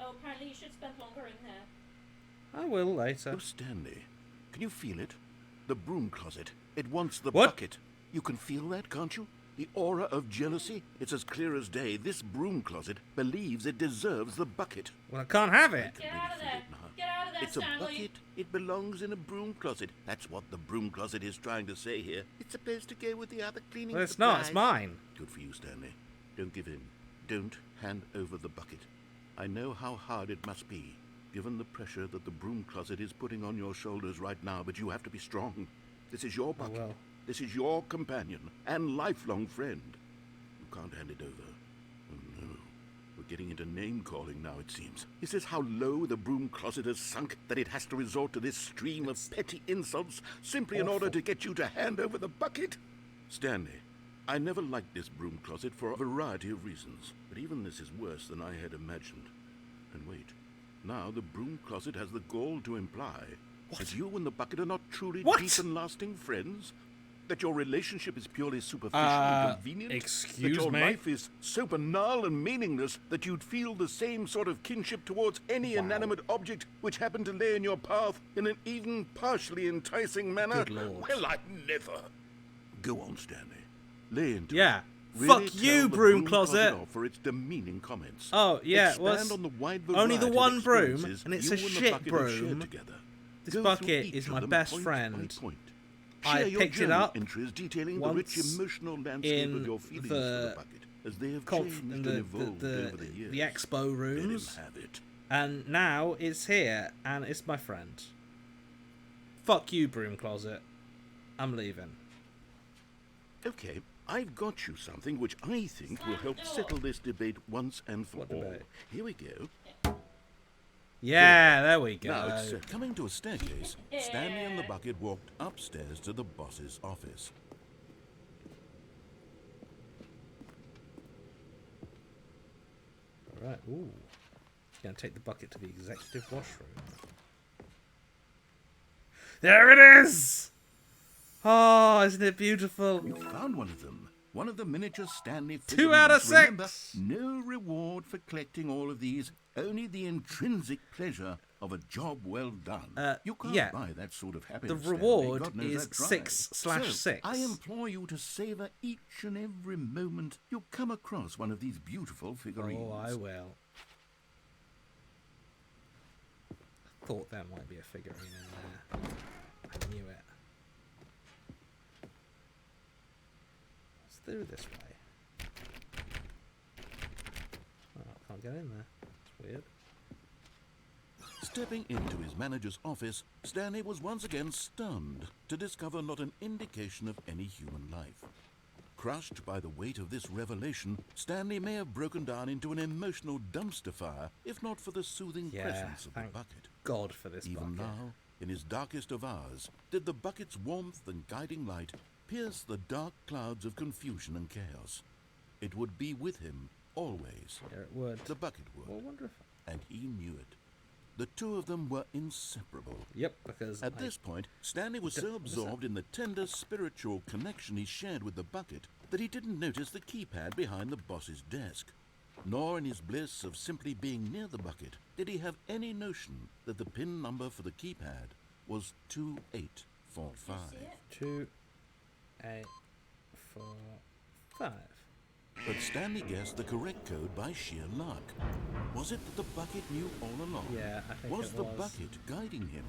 Oh, apparently you should spend longer in there.
I will later.
Oh, Stanley, can you feel it? The broom closet. It wants the
What?
bucket. You can feel that, can't you? The aura of jealousy? It's as clear as day. This broom closet believes it deserves the bucket.
Well, I can't have it.
Get out of there! Get out of there,
It's
Stanley!
a bucket. It belongs in a broom closet. That's what the broom closet is trying to say here. It's supposed to go with the other cleaning
Well, it's not. It's
supplies.
mine.
Good for you, Stanley. Don't give in. Don't hand over the bucket. I know how hard it must be, given the pressure that the broom closet is putting on your shoulders right now, but you have to be strong. This is your bucket.
well.
This is your companion and lifelong friend. You can't hand it over. Oh, no. We're getting into name-calling now, it seems. Is this how low the broom closet has sunk, that it has to resort to this stream of petty insults simply in order to get you to hand over the bucket? Stanley, I never liked this broom closet for a variety of reasons, but even this is worse than I had imagined. And wait, now the broom closet has the gall to imply that you and the bucket are not truly deep and lasting friends? That your relationship is purely superficial and convenient?
Excuse
that your
me?
life is so banal and meaningless that you'd feel the same sort of kinship towards any inanimate object which happened to lay in your path in an even partially enticing manner?
Good Lord.
Well, I'd never. Go on, Stanley. Lay into
Yeah.
it. Really
Fuck you,
tell the
broom closet.
off for its demeaning comments.
Oh, yeah,
Expand
well,
on the wide
only the
variety of
one broom,
experiences
and it's
you
a
and the
shit
bucket have shared
broom.
together.
This
Go
bucket
through each
is
of
my
them
best
point
friend.
by point.
I
Share your
picked it
journal
up
entries detailing the rich
once
emotional landscape
in
of your feelings
the
for the bucket, as they have changed
in
and evolved over the years.
the expo
Let him
rooms,
have it.
and now it's here, and it's my friend. Fuck you, broom closet. I'm leaving.
Okay, I've got you something which I think will help settle this debate once and for
What
all.
debate?
Here we go.
Yeah, there we go.
Now, coming to a staircase, Stanley and the bucket walked upstairs to the boss's office.
All right. Ooh. Going to take the bucket to the executive washroom. There it is! Oh, isn't it beautiful?
You found one of them. One of the miniature Stanley figurines.
2 out of 6!
Remember, no reward for collecting all of these. Only the intrinsic pleasure of a job well done. You can't buy that sort of happiness.
The reward is 6/6.
So, I implore you to savor each and every moment you come across one of these beautiful figurines.
Oh, I will. I thought there might be a figurine in there. I knew it. Let's do it this way. Oh, I can't get in there. It's weird.
Stepping into his manager's office, Stanley was once again stunned to discover not an indication of any human life. Crushed by the weight of this revelation, Stanley may have broken down into an emotional dumpster fire, if not for the soothing presence of the bucket.
God for this
Even
bucket.
now, in his darkest of hours, did the bucket's warmth and guiding light pierce the dark clouds of confusion and chaos. It would be with him always.
Yeah, it would.
The bucket would.
Well, wonderful.
And he knew it. The two of them were inseparable.
Yep, because
at this point, Stanley was so absorbed in the tender spiritual connection he shared with the bucket that he didn't notice the keypad behind the boss's desk. Nor in his bliss of simply being near the bucket did he have any notion that the pin number for the keypad was 2845.
2845.
But Stanley guessed the correct code by sheer luck. Was it that the bucket knew all along?
Yeah, I think
was the bucket guiding him?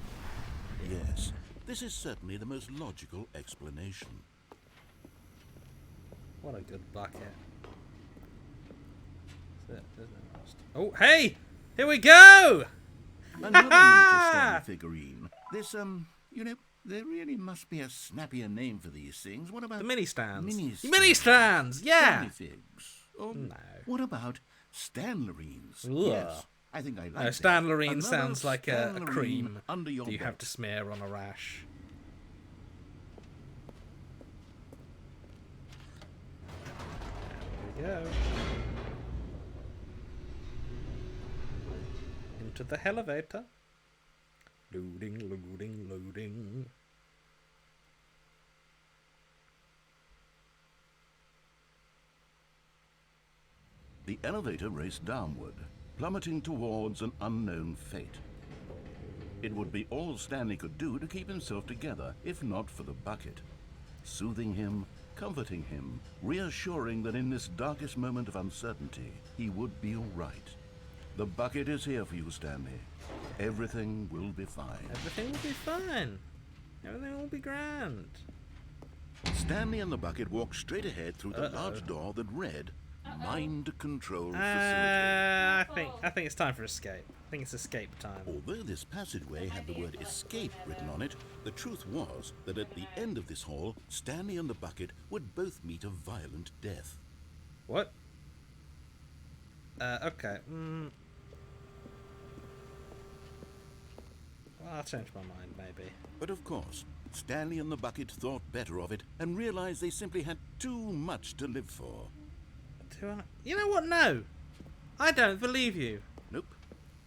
Yes, this is certainly the most logical explanation.
What a good bucket. Oh, hey! Here we go!
Another miniature Stanley figurine. This, you know, there really must be a snappier name for these things. What about...
The mini-stands.
Mini-stands.
Mini-stands, yeah!
Stanley figs. Oh,
no.
What about Stanlerines?
Ugh.
Yes, I think I like
No,
that.
Stanlerine sounds like a
Stanlerine
cream
under your
that you
belt.
have to smear on a rash. There we go. Into the elevator. Loading, loading, loading.
The elevator raced downward, plummeting towards an unknown fate. It would be all Stanley could do to keep himself together, if not for the bucket. Soothing him, comforting him, reassuring that in this darkest moment of uncertainty, he would be all right. The bucket is here for you, Stanley. Everything will be fine.
Everything will be fine. Everything will be grand.
Stanley and the bucket walked straight ahead through the large door that read, Mind Control Facility.
I think it's time for escape. I think it's escape time.
Although this passageway had the word escape written on it, the truth was that at the end of this hall, Stanley and the bucket would both meet a violent death.
What? Okay. Well, I'll change my mind, maybe.
But of course, Stanley and the bucket thought better of it and realized they simply had too much to live for.
You know what? No. I don't believe you.
Nope.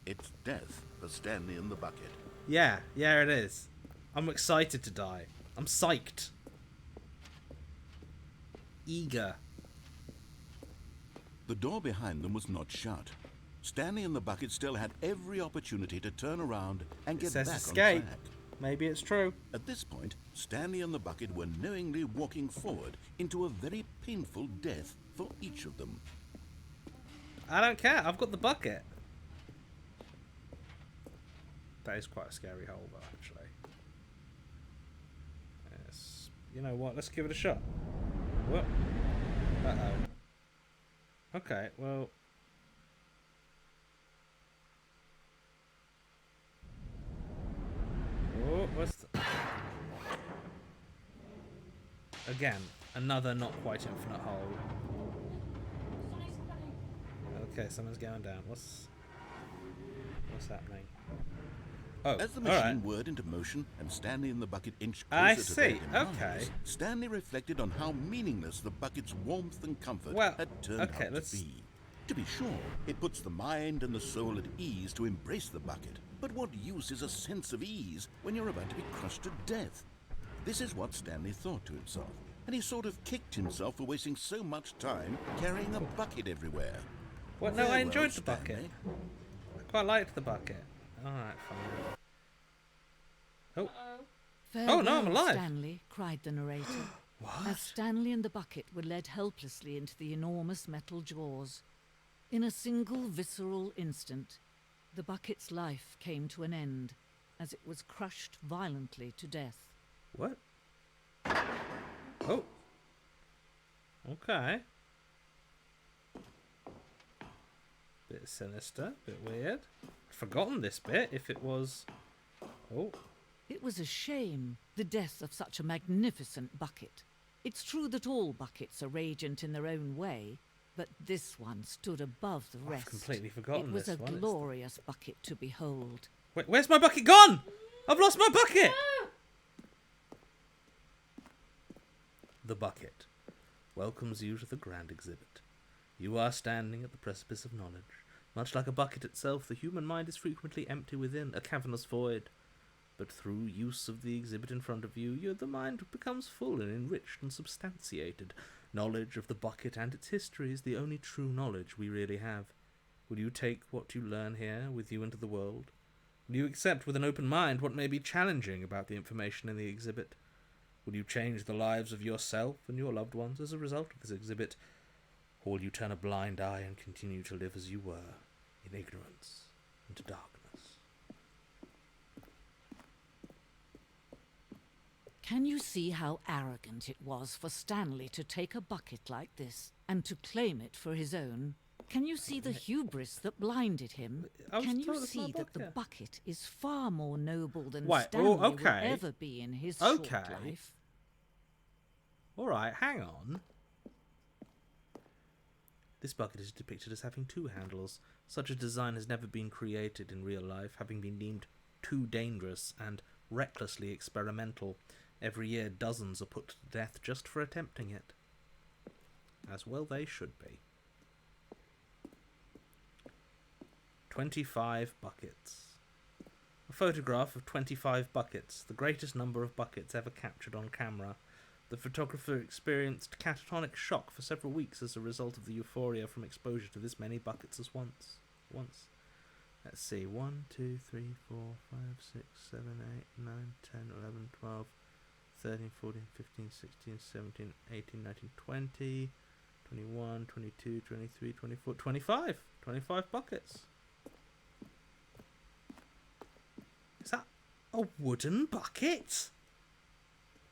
It's death for Stanley and the bucket.
Yeah, it is. I'm excited to die. I'm psyched. Eager.
The door behind them was not shut. Stanley and the bucket still had every opportunity to turn around and get back
escape.
on track.
Maybe it's true.
At this point, Stanley and the bucket were knowingly walking forward into a very painful death for each of them.
I don't care. I've got the bucket. That is quite a scary hole, though, actually. Yes. You know what? Let's give it a shot. What? Uh-oh. Okay, well... Oh, what's the... Again, another not quite infinite hole.
Sonny's coming.
Okay, someone's going down. What's What's happening? Oh,
as the machine whirred into motion and Stanley and the bucket inched
I
closer to
see.
their
Okay.
demise, Stanley reflected on how meaningless the bucket's warmth and comfort had turned out to be. To be sure, it puts the mind and the soul at ease to embrace the bucket. But what use is a sense of ease when you're about to be crushed to death? This is what Stanley thought to himself, and he sort of kicked himself for wasting so much time carrying a bucket everywhere.
Well, no, I enjoyed the bucket. I quite liked the bucket. Alright, fine. Oh.
Farewell,
oh, no, I'm alive!
Stanley, cried the narrator.
What?
As Stanley and the bucket were led helplessly into the enormous metal jaws. In a single visceral instant, the bucket's life came to an end as it was crushed violently to death.
What? Oh. Okay. Bit sinister, bit weird. I'd forgotten this bit if it was... Oh.
It was a shame, the death of such a magnificent bucket. It's true that all buckets are radiant in their own way, but this one stood above the rest.
I've completely forgotten
it was
this
a
one.
glorious bucket to behold.
Wait, where's my bucket gone? I've lost my bucket! The bucket welcomes you to the grand exhibit. You are standing at the precipice of knowledge. Much like a bucket itself, the human mind is frequently empty within, a cavernous void. But through use of the exhibit in front of you, the mind becomes full and enriched and substantiated. Knowledge of the bucket and its history is the only true knowledge we really have. Will you take what you learn here with you into the world? Will you accept with an open mind what may be challenging about the information in the exhibit? Will you change the lives of yourself and your loved ones as a result of this exhibit? Or will you turn a blind eye and continue to live as you were, in ignorance and darkness?
Can you see how arrogant it was for Stanley to take a bucket like this and to claim it for his own? Can you see the hubris that blinded him? Can you see that the bucket is far more noble than Stanley will ever be in his short life?
Alright, hang on. This bucket is depicted as having two handles. Such a design has never been created in real life, having been deemed too dangerous and recklessly experimental. Every year, dozens are put to death just for attempting it. As well they should be. 25 buckets. A photograph of 25 buckets, the greatest number of buckets ever captured on camera. The photographer experienced catatonic shock for several weeks as a result of the euphoria from exposure to this many buckets at once. Let's see, 1, 2, 3, 4, 5, 6, 7, 8, 9, 10, 11, 12, 13, 14, 15, 16, 17, 18, 19, 20, 21, 22, 23, 24, 25. 25 buckets. Is that a wooden bucket?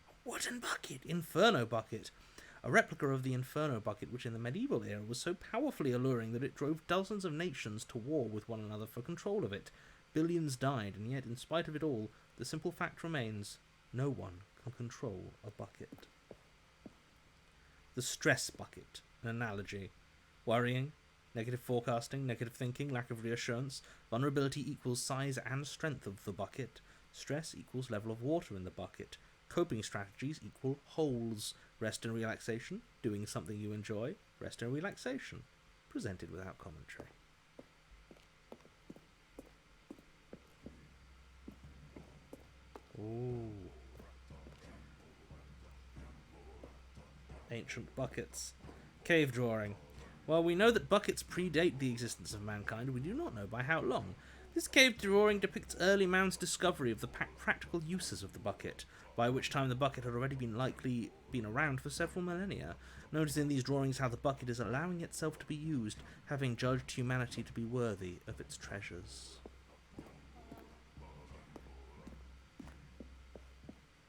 A wooden bucket? Inferno bucket. A replica of the Inferno bucket, which in the medieval era was so powerfully alluring that it drove dozens of nations to war with one another for control of it. Billions died, and yet, in spite of it all, the simple fact remains, no one can control a bucket. The stress bucket, an analogy. Worrying, negative forecasting, negative thinking, lack of reassurance. Vulnerability equals size and strength of the bucket. Stress equals level of water in the bucket. Coping strategies equal holes. Rest and relaxation, doing something you enjoy. Rest and relaxation, presented without commentary. Ooh. Ancient buckets. Cave drawing. While we know that buckets predate the existence of mankind, we do not know by how long. This cave drawing depicts early man's discovery of the practical uses of the bucket, by which time the bucket had already been around for several millennia. Notice in these drawings how the bucket is allowing itself to be used, having judged humanity to be worthy of its treasures.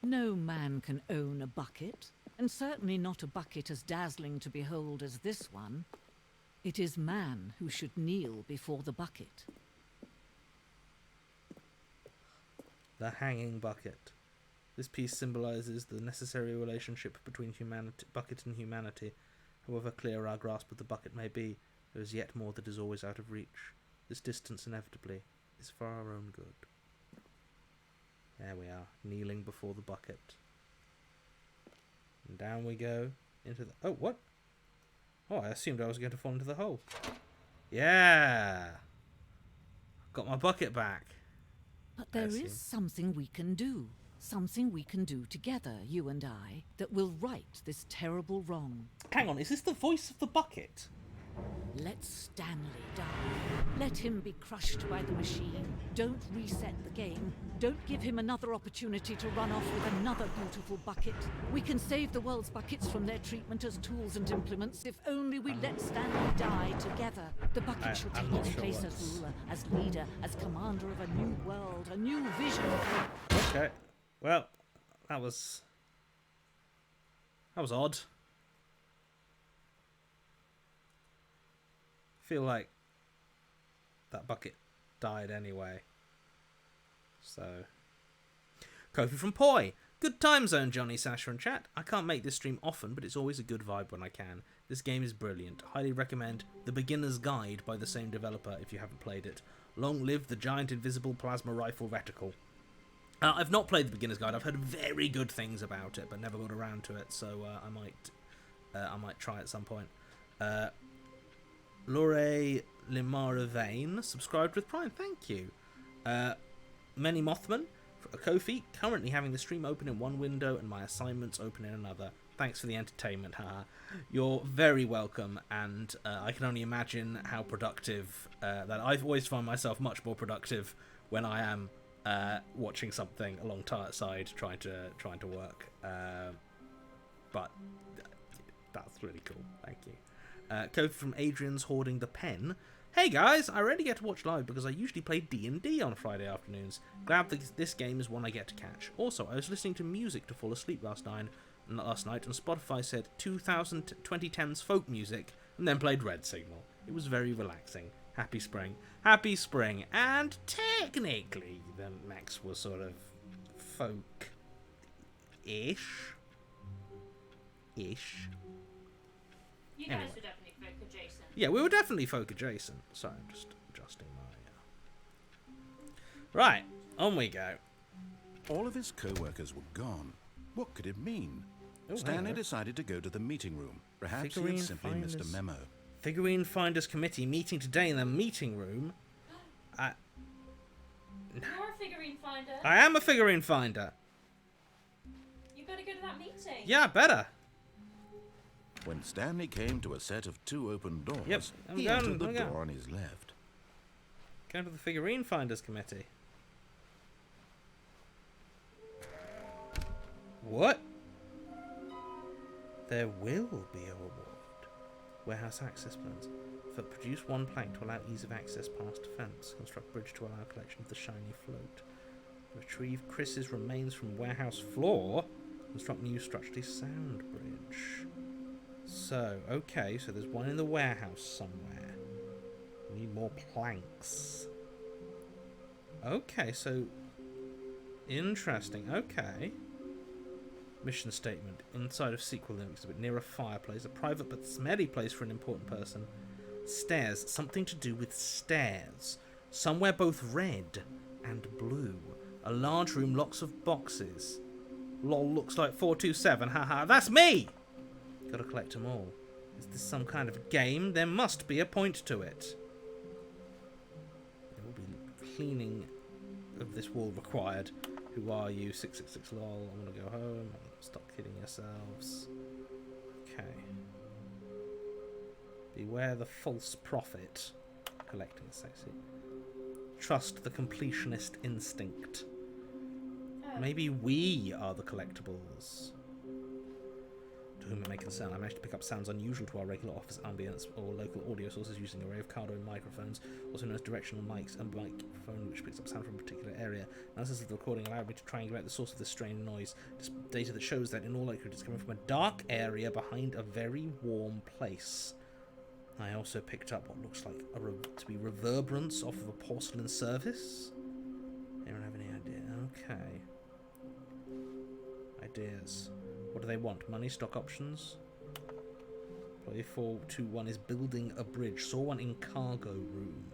No man can own a bucket, and certainly not a bucket as dazzling to behold as this one. It is man who should kneel before the bucket.
The hanging bucket. This piece symbolises the necessary relationship between bucket and humanity. However clear our grasp of the bucket may be, there is yet more that is always out of reach. This distance inevitably is for our own good. There we are, kneeling before the bucket. And down we go into the... Oh, what? Oh, I assumed I was going to fall into the hole. Yeah! Got my bucket back.
But there is something we can do. Something we can do together, you and I, that will right this terrible wrong.
Hang on, is this the voice of the bucket?
Let Stanley die. Let him be crushed by the machine. Don't reset the game. Don't give him another opportunity to run off with another beautiful bucket. We can save the world's buckets from their treatment as tools and implements if only we let Stanley die together. The bucket shall take its place as ruler, as leader, as commander of a new world, a new vision.
Okay. Well, that was odd. Feel like that bucket died anyway. So, Kofi from Poi. Good time zone, Johnny, Sasha and chat. I can't make this stream often, but it's always a good vibe when I can. This game is brilliant. Highly recommend The Beginner's Guide by the same developer if you haven't played it. Long live the giant invisible plasma rifle reticle. I've not played The Beginner's Guide. I've heard very good things about it, but never got around to it. So I might try at some point. Lore Limara Vane subscribed with Prime. Thank you. Many Mothman, Kofi, currently having the stream open in one window and my assignments open in another. Thanks for the entertainment, haha. You're very welcome, and I can only imagine how productive that I've always found myself much more productive when I am watching something alongside trying to work. But that's really cool. Thank you. Kofi from Adrian's Hoarding the Pen. Hey guys, I rarely get to watch live because I usually play D&D on Friday afternoons. Glad that this game is one I get to catch. Also, I was listening to music to fall asleep last night, and Spotify said 2010's folk music, and then played Red Signal. It was very relaxing. Happy spring. Happy spring. And technically, the Max was sort of folk-ish.
You guys were definitely folk adjacent.
Yeah, we were definitely folk adjacent. Sorry, I'm just adjusting my... Right, on we go.
All of his co-workers were gone. What could it mean? Stanley decided to go to the meeting room. Perhaps he had simply missed a memo.
Figurine Finders Committee meeting today in the meeting room.
You're a figurine finder.
I am a figurine finder.
You better go to that meeting.
Yeah, better.
When Stanley came to a set of two open doors, he
going,
entered the door on his left.
Going to the Figurine Finders Committee. What? There will be a reward. Warehouse access plans. Produce one plank to allow ease of access past fence. Construct bridge to allow collection of the shiny float. Retrieve Chris's remains from warehouse floor. Construct new structurally sound bridge. So, okay, so there's one in the warehouse somewhere. We need more planks. Okay, so... Interesting, okay. Mission statement. Inside of sequel exhibit, near a fireplace. A private but smelly place for an important person. Stairs. Something to do with stairs. Somewhere both red and blue. A large room, lots of boxes. Lol, looks like 427, haha. That's me! Gotta collect them all. Is this some kind of a game? There must be a point to it. There will be cleaning of this wall required. Who are you? 666 lol. I'm gonna go home. Stop kidding yourselves. Okay. Beware the false prophet. Collecting sexy. Trust the completionist instinct. Maybe we are the collectibles. To whom it may concern, I managed to pick up sounds unusual to our regular office ambience or local audio sources using an array of cardioid microphones, also known as directional mics, and microphone which picks up sound from a particular area. Analysis of the recording allowed me to triangulate the source of this strange noise. Data that shows that in all likelihood it's coming from a dark area behind a very warm place. I also picked up what looks like to be reverberance off of a porcelain service. Anyone have any idea? Okay. Ideas. What do they want? Money, stock options? Employee 421 is building a bridge. Saw one in cargo room.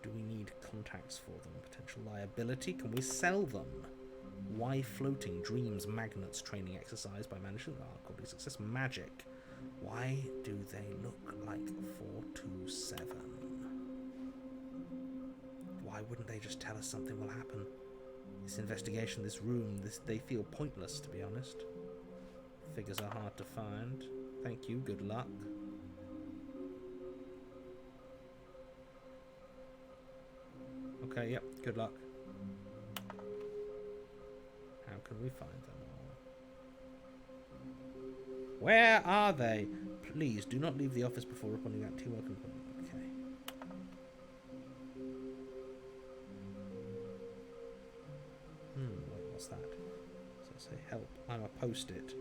Do we need contacts for them? Potential liability? Can we sell them? Why floating? Dreams, magnets, training exercise by management. Quality success. Magic. Why do they look like 427? Why wouldn't they just tell us something will happen? This investigation, this room, they feel pointless, to be honest. Figures are hard to find. Thank you, good luck. Okay, yep, good luck. How can we find them all? Where are they? Please, do not leave the office before responding back to your welcome. Okay. Wait, what's that? So say help. I'm a post-it.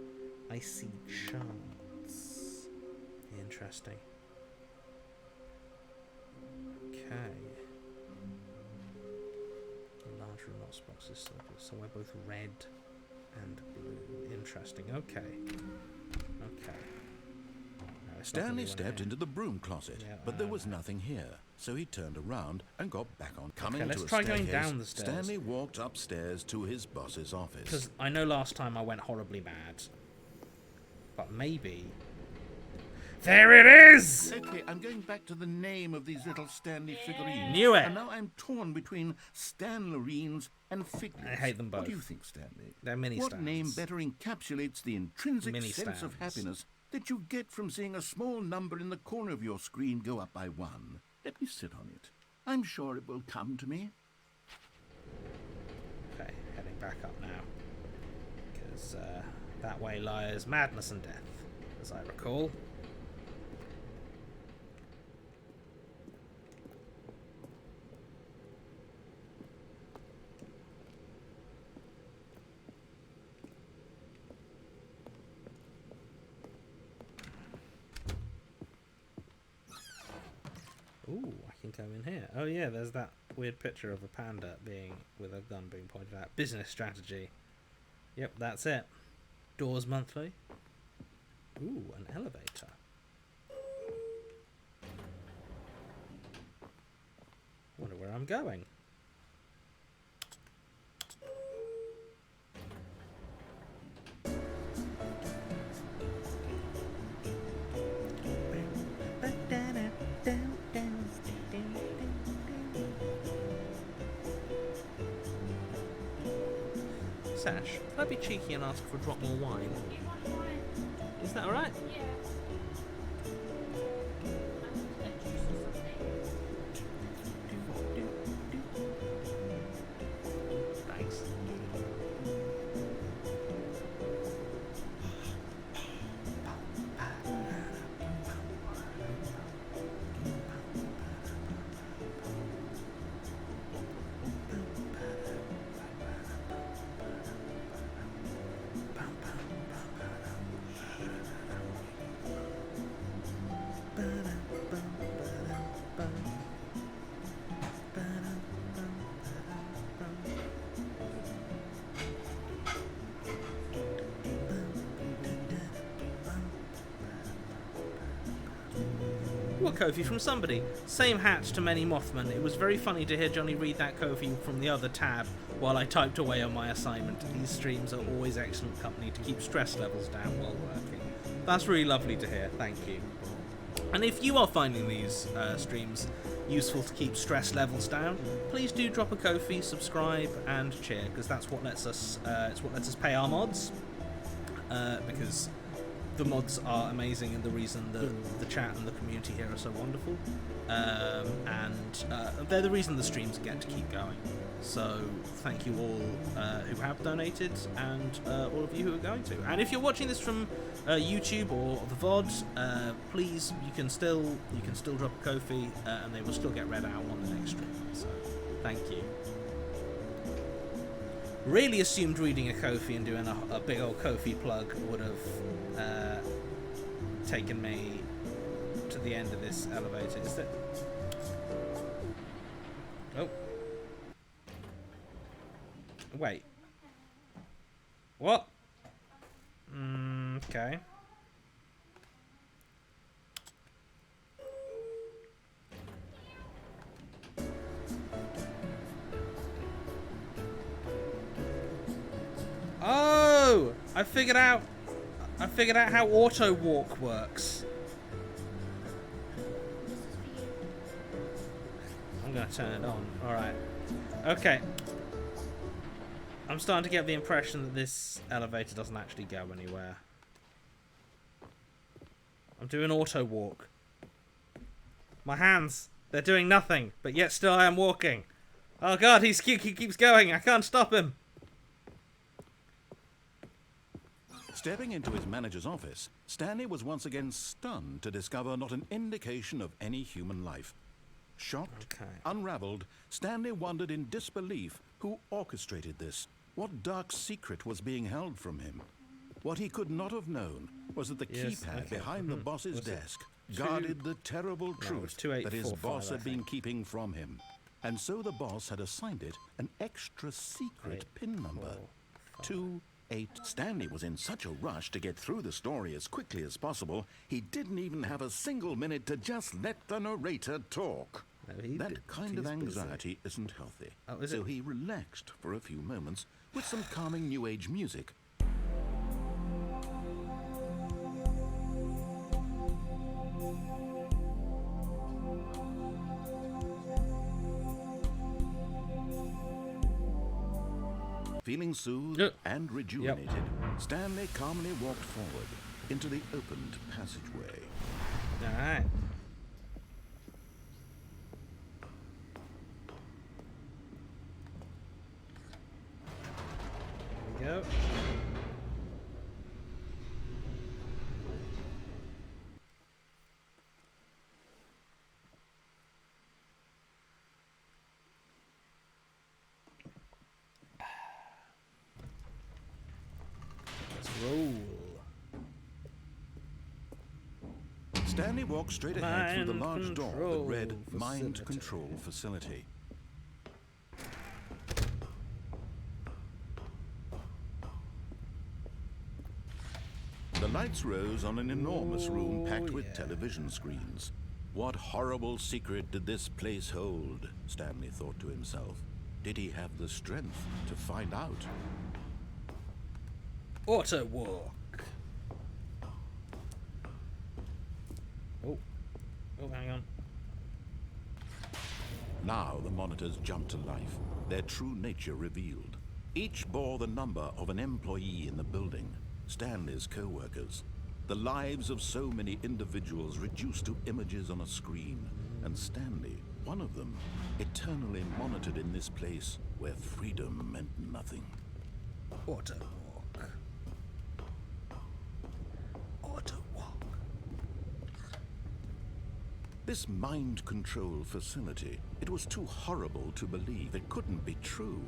I see charts. Interesting. Okay. Large room, lots of boxes, so we're both red and blue. Interesting. Okay. Okay. No,
Stanley stepped into the broom closet, but there was nothing here, so he turned around and got back on. Coming
let's
to a
try
staircase,
going down the stairs.
Stanley walked upstairs to his boss's office.
Because I know last time I went horribly mad, but maybe. There it is!
Okay, I'm going back to the name of these little Stanley figurines.
Knew it!
And now I'm torn between Stanlerines and figurines.
I hate them both.
What do you think, Stanley?
They're mini
What
stands.
name better encapsulates the intrinsic
Mini
sense
stands.
of happiness that you get from seeing a small number in the corner of your screen go up by 1? Let me sit on it. I'm sure it will come to me.
Okay, heading back up now. Because that way lies madness and death, as I recall. Ooh, I can come in here. Oh yeah, there's that weird picture of a panda with a gun being pointed at. Business strategy. Yep, that's it. Doors monthly. Ooh, an elevator. Wonder where I'm going. Sash, could I be cheeky and ask for a drop more wine?
You want wine?
Is that alright?
Yeah. A juice or something.
Thanks. Well, Kofi from somebody. Same hat to many Mothman. It was very funny to hear Johnny read that Kofi from the other tab while I typed away on my assignment. These streams are always excellent company to keep stress levels down while working. That's really lovely to hear. Thank you. And if you are finding these streams useful to keep stress levels down, please do drop a Kofi, subscribe, and cheer, because that's what lets us. It's what lets us pay our mods. Because the mods are amazing and the reason the chat and the community here are so wonderful, and they're the reason the streams get to keep going. So thank you all who have donated, and all of you who are going to. And if you're watching this from YouTube or the VOD, please, you can still drop a Ko-fi, and they will still get read out on the next stream. So thank you. Really assumed reading a Ko-fi and doing a big old Ko-fi plug would have taken me to the end of this elevator. Is that? Oh. Wait. What? Okay. I figured out how auto walk works. I'm gonna turn it on. Alright. Okay. I'm starting to get the impression that this elevator doesn't actually go anywhere. I'm doing auto walk. My hands, they're doing nothing, but yet still I am walking. Oh god, he keeps going. I can't stop him.
Stepping into his manager's office, Stanley was once again stunned to discover not an indication of any human life. Shocked, unraveled, Stanley wondered in disbelief who orchestrated this. What dark secret was being held from him? What he could not have known was that the keypad behind the boss's desk guarded the terrible truth that his boss had been keeping from him. And so the boss had assigned it an extra secret pin number. 28. Stanley was in such a rush to get through the story as quickly as possible, he didn't even have a single minute to just let the narrator talk. That kind of anxiety isn't healthy. So he relaxed for a few moments with some calming New Age music. Feeling soothed and rejuvenated, Stanley calmly walked forward into the opened passageway.
All right. Here we go. Roll.
Stanley walked straight ahead through the large door that read Mind Control Facility. The lights rose on an enormous room packed with television screens. What horrible secret did this place hold? Stanley thought to himself. Did he have the strength to find out?
Auto walk. Oh, hang on.
Now the monitors jumped to life, their true nature revealed. Each bore the number of an employee in the building, Stanley's co-workers. The lives of so many individuals reduced to images on a screen, and Stanley, one of them, eternally monitored in this place where freedom meant nothing.
Auto walk. Auto walk.
This mind control facility, it was too horrible to believe. It couldn't be true.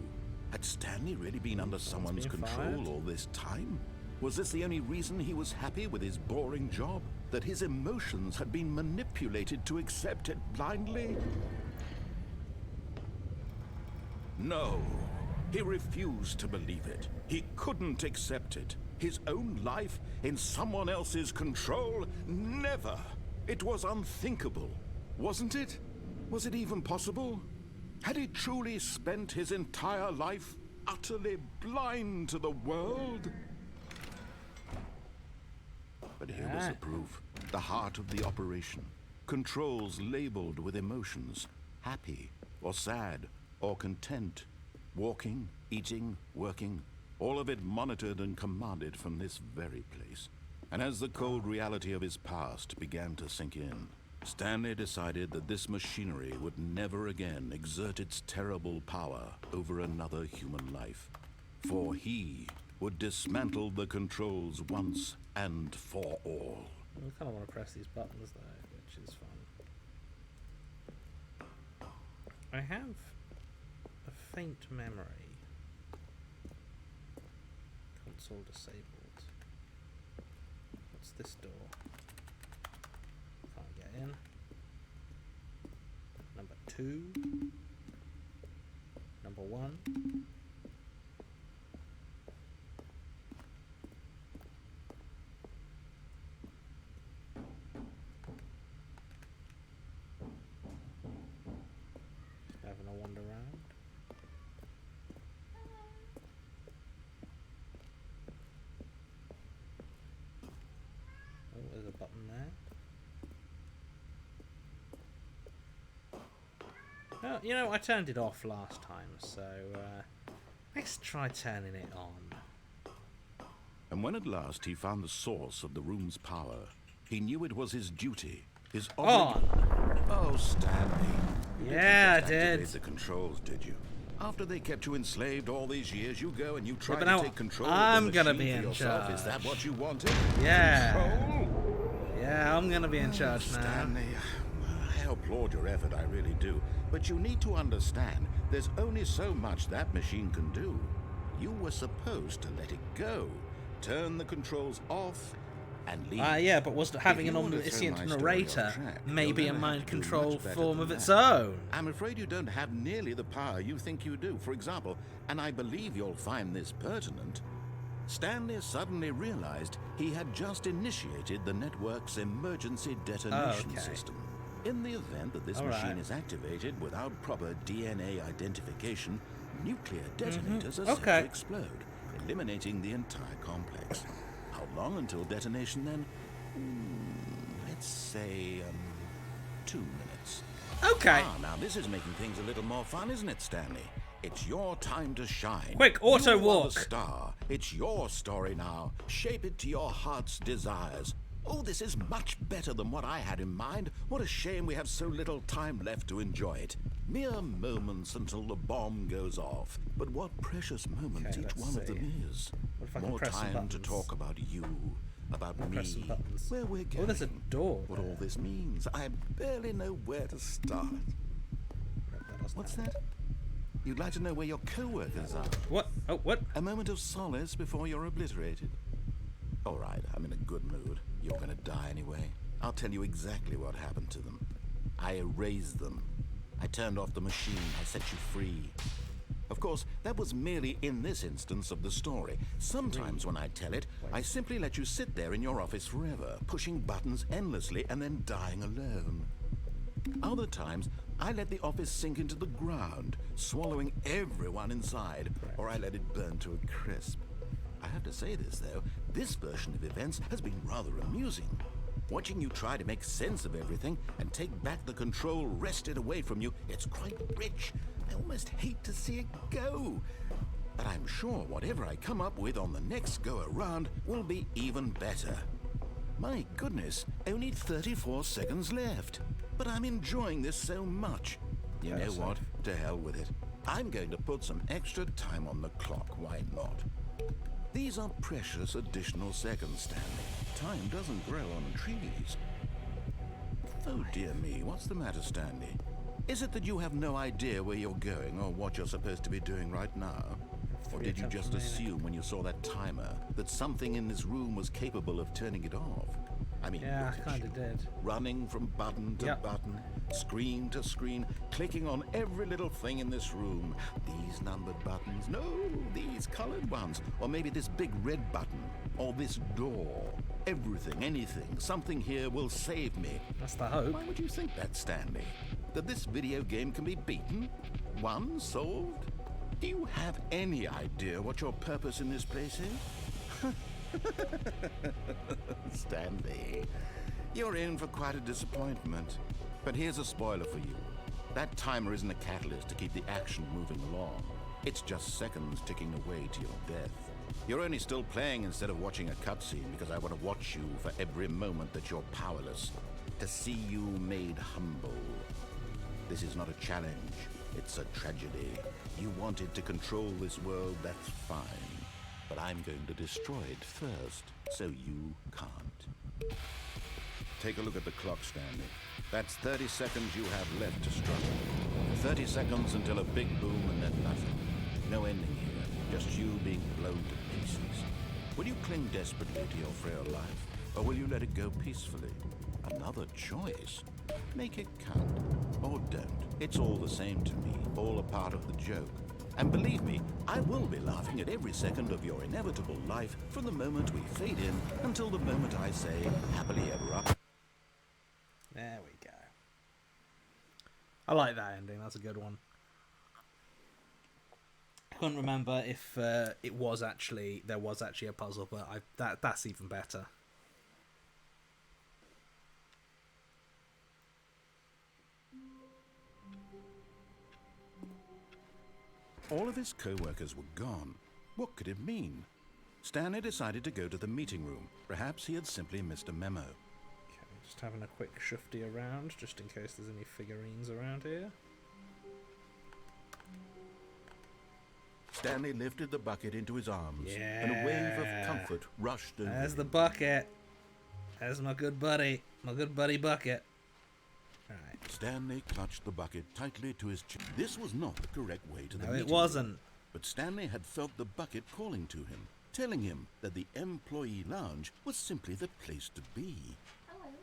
Had Stanley really been under someone's control all this time? Was this the only reason he was happy with his boring job? That his emotions had been manipulated to accept it blindly? No. He refused to believe it. He couldn't accept it. His own life in someone else's control? Never. It was unthinkable. Wasn't it? Was it even possible? Had he truly spent his entire life utterly blind to the world? But here was the proof. The heart of the operation. Controls labeled with emotions. Happy, or sad, or content. Walking, eating, working. All of it monitored and commanded from this very place. And as the cold reality of his past began to sink in, Stanley decided that this machinery would never again exert its terrible power over another human life. For he would dismantle the controls once and for all.
I kind of want to press these buttons though, which is fun. I have a faint memory. Console disabled. What's this door? Can't get in. Number 2. Number 1. Having a wander around. Well, you know, I turned it off last time, so let's try turning it on.
And when at last he found the source of the room's power, he knew it was his duty, his obligation. Oh, Stanley. You didn't just activate the controls, did you? After they kept you enslaved all these years, you go and you try to take control of the machine for yourself. Is that what you wanted?
Yeah.
Control?
Yeah, I'm gonna be in charge now.
Stanley, I applaud your effort, I really do. But you need to understand, there's only so much that machine can do. You were supposed to let it go, turn the controls off, and leave.
Yeah, but was having an omniscient narrator maybe a mind control form of its own?
I'm afraid you don't have nearly the power you think you do. For example, and I believe you'll find this pertinent, Stanley suddenly realized he had just initiated the network's emergency detonation system. In the event that this machine is activated without proper DNA identification, nuclear detonators are set to explode, eliminating the entire complex. How long until detonation then? Let's say 2 minutes.
Okay.
Now this is making things a little more fun, isn't it, Stanley? It's your time to shine.
Quick, auto
You
walk.
are the star. It's your story now. Shape it to your heart's desires. Oh, this is much better than what I had in mind. What a shame we have so little time left to enjoy it. Mere moments until the bomb goes off. But what precious moments each one of them is. More time to talk about you, about me, where we're going.
Oh, there's a door.
What all this means. I barely know where to start. What's that? You'd like to know where your co-workers are?
What? Oh, what?
A moment of solace before you're obliterated. All right, I'm in a good mood. You're gonna die anyway. I'll tell you exactly what happened to them. I erased them. I turned off the machine. I set you free. Of course, that was merely in this instance of the story. Sometimes when I tell it, I simply let you sit there in your office forever, pushing buttons endlessly and then dying alone. Other times, I let the office sink into the ground, swallowing everyone inside, or I let it burn to a crisp. I have to say this, though, this version of events has been rather amusing. Watching you try to make sense of everything and take back the control wrested away from you, it's quite rich. I almost hate to see it go. But I'm sure whatever I come up with on the next go-around will be even better. My goodness, only 34 seconds left. But I'm enjoying this so much. You know what? To hell with it. I'm going to put some extra time on the clock, why not? These are precious additional seconds, Stanley. Time doesn't grow on trees. Oh dear me, what's the matter, Stanley? Is it that you have no idea where you're going or what you're supposed to be doing right now? Or did you just assume when you saw that timer that something in this room was capable of turning it off? I mean,
yeah, I kind of did.
Running from button to button, screen to screen, clicking on every little thing in this room. These numbered buttons, no, these colored ones. Or maybe this big red button, or this door. Everything, anything, something here will save me.
That's the hope.
Why would you think that, Stanley? That this video game can be beaten? Won? Solved? Do you have any idea what your purpose in this place is? Stanley, you're in for quite a disappointment. But here's a spoiler for you. That timer isn't a catalyst to keep the action moving along. It's just seconds ticking away to your death. You're only still playing instead of watching a cutscene because I want to watch you for every moment that you're powerless. To see you made humble. This is not a challenge. It's a tragedy. You wanted to control this world, that's fine. But I'm going to destroy it first, so you can't. Take a look at the clock, Stanley. That's 30 seconds you have left to struggle. 30 seconds until a big boom and then nothing. No ending here, just you being blown to pieces. Will you cling desperately to your frail life, or will you let it go peacefully? Another choice. Make it count, or don't. It's all the same to me, all a part of the joke. And believe me, I will be laughing at every second of your inevitable life from the moment we fade in until the moment I say, happily ever after.
There we go. I like that ending. That's a good one. I couldn't remember if there was actually a puzzle, but that's even better.
All of his co-workers were gone. What could it mean? Stanley decided to go to the meeting room. Perhaps he had simply missed a memo.
Okay, just having a quick shifty around, just in case there's any figurines around here.
Stanley lifted the bucket into his arms, and a wave of comfort rushed over
There's
him.
the bucket. There's my good buddy Bucket. Alright.
Stanley clutched the bucket tightly to his chest. This was not the correct way to the meeting
No, it wasn't.
room, but Stanley had felt the bucket calling to him, telling him that the employee lounge was simply the place to be.
Hello.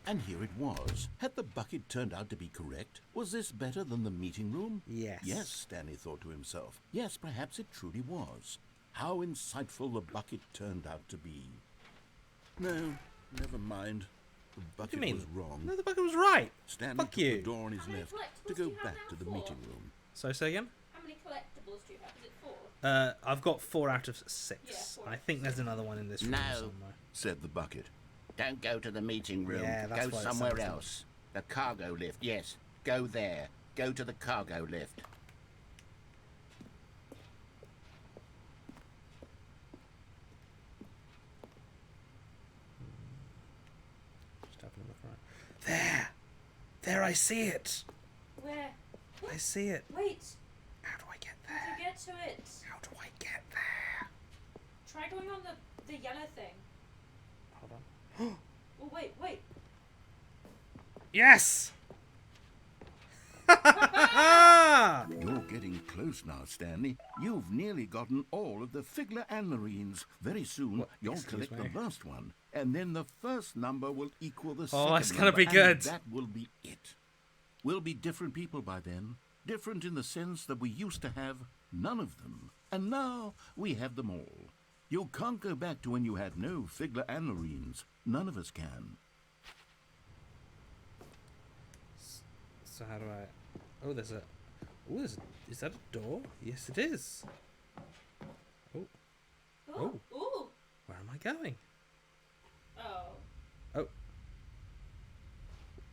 And here it was. Had the bucket turned out to be correct? Was this better than the meeting room?
Yes.
Yes, Stanley thought to himself. Yes, perhaps it truly was. How insightful the bucket turned out to be. No, never mind. The bucket was wrong.
No, the bucket was right.
Stanley
Fuck
took
you.
the door on his left to go back to the meeting room.
So say again?
How many collectibles do you have? Is it 4?
I've got 4 out of 6.
Yeah, 4
I think there's another one in this room
No.
somewhere.
Said the bucket.
Don't go to the meeting room.
Yeah, that's
go
what it
somewhere
sounds like.
else. The cargo lift, yes. Go there. Go to the cargo lift.
Just having a look around. There! There, I see it!
Where?
I see it.
Wait.
How do I get
How do
there?
you get to it?
How do I get there?
Try going on the yellow thing.
Hold on.
Oh, wait.
Yes!
You're getting close now, Stanley. You've nearly gotten all of the figurines. Very soon,
What?
you'll
Excuse
collect
me?
the last one. And then the first number will equal the second
Oh, it's gonna
number,
be good.
And that will be it. We'll be different people by then. Different in the sense that we used to have none of them. And now we have them all. You can't go back to when you had no figurines. None of us can.
So how do I... Oh, there's a... Oh, is that a door? Yes, it is. Oh, Oh.
Ooh.
where am I going?
Oh.
Oh.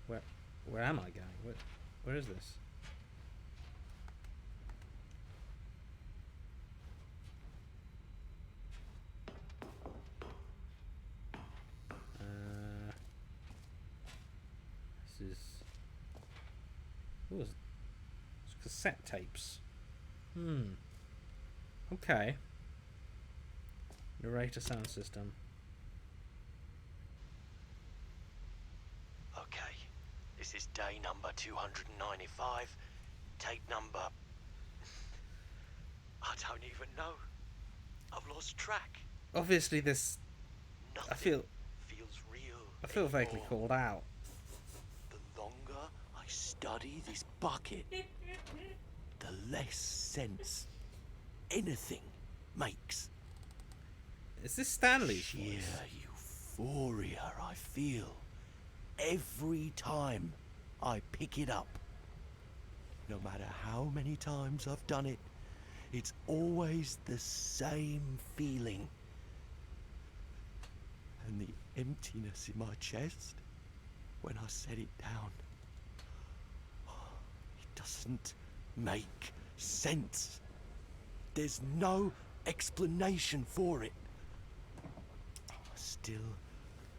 Where am I going? Where is this? This is... Oh, it's cassette tapes. Okay. Narrator sound system.
Okay, this is day number 295. Tape number... I don't even know. I've lost track.
Obviously this...
Nothing
I feel
feels real
vaguely
anymore.
called out.
The longer I study this bucket, the less sense anything makes.
Is this Stanley's
Sheer
voice?
euphoria I feel every time I pick it up. No matter how many times I've done it, it's always the same feeling. And the emptiness in my chest when I set it down. It doesn't make sense. There's no explanation for it. I still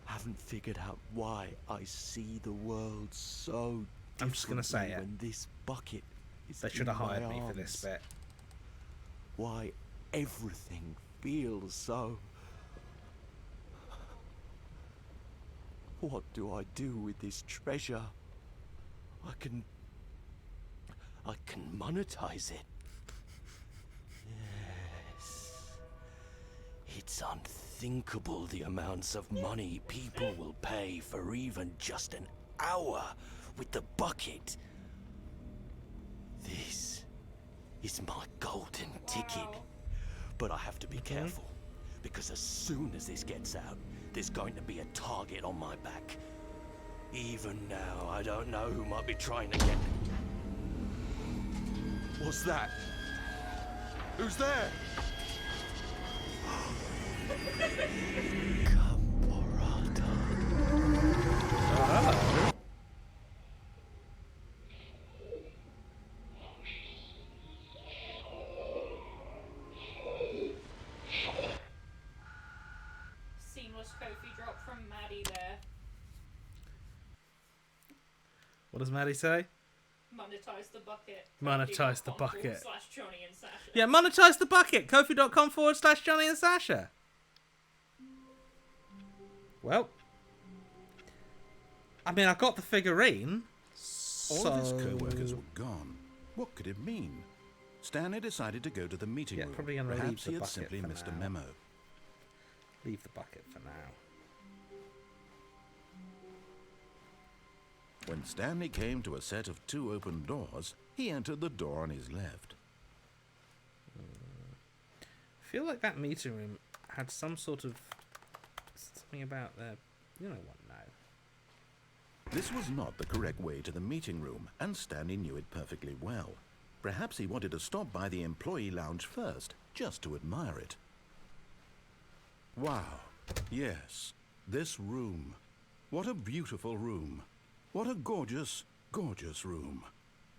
haven't figured out why I see the world so
I'm just gonna say
differently
it.
when this bucket is
They should have
in my
hired me for this
arms.
bit.
Why everything feels so... What do I do with this treasure? I can monetize it. Yes. It's unthinkable the amounts of money people will pay for even just an hour with the bucket. This is my golden ticket. But I have to be careful, because as soon as this gets out, there's going to be a target on my back. Even now, I don't know who might be trying to get... What's that? Who's there? Caporata.
What does Maddie say?
Monetize the bucket.
Monetize the bucket.
/Johnny and Sasha.
Yeah, monetize the bucket. Ko-fi.com/Johnny and Sasha. Well, I mean, I got the figurine.
All of his co-workers were gone. What could it mean? Stanley decided to go to the meeting room.
Probably gonna
Perhaps
leave
he
the
had simply
bucket for
missed a
now.
memo.
Leave the bucket for now.
When Stanley came to a set of 2 open doors, he entered the door on his left.
I feel like that meeting room had some sort of something about their, you know what now.
This was not the correct way to the meeting room, and Stanley knew it perfectly well. Perhaps he wanted to stop by the employee lounge first, just to admire it. Wow. Yes, this room. What a beautiful room. What a gorgeous, gorgeous room.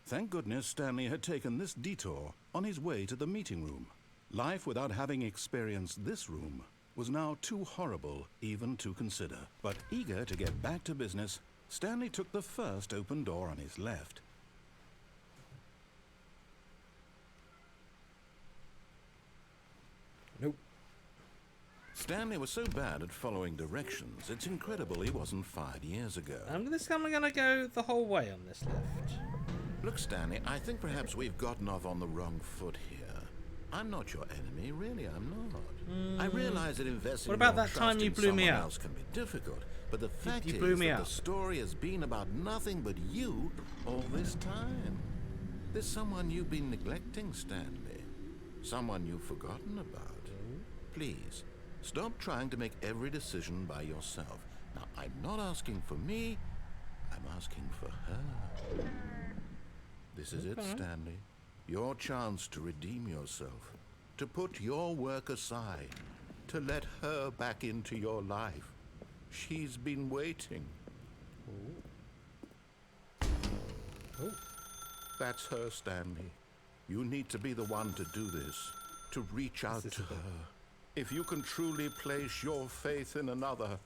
Thank goodness Stanley had taken this detour on his way to the meeting room. Life without having experienced this room was now too horrible even to consider. But eager to get back to business, Stanley took the first open door on his left.
Nope.
Stanley was so bad at following directions, it's incredible he wasn't 5 years ago.
I'm gonna go the whole way on this lift.
Look, Stanley, I think perhaps we've gotten off on the wrong foot here. I'm not your enemy, really, I'm not. I realize that investing
What about
your
that time
trust
you
in
blew me
someone
out?
else can be difficult, but the fact
you
is
blew me
that
out.
the story has been about nothing but you all this time. There's someone you've been neglecting, Stanley. Someone you've forgotten about. Please, stop trying to make every decision by yourself. Now, I'm not asking for me, I'm asking for her. This is it, Stanley. Your chance to redeem yourself, to put your work aside, to let her back into your life. She's been waiting. That's her, Stanley. You need to be the one to do this, to reach out to her. If you can truly place your faith in another...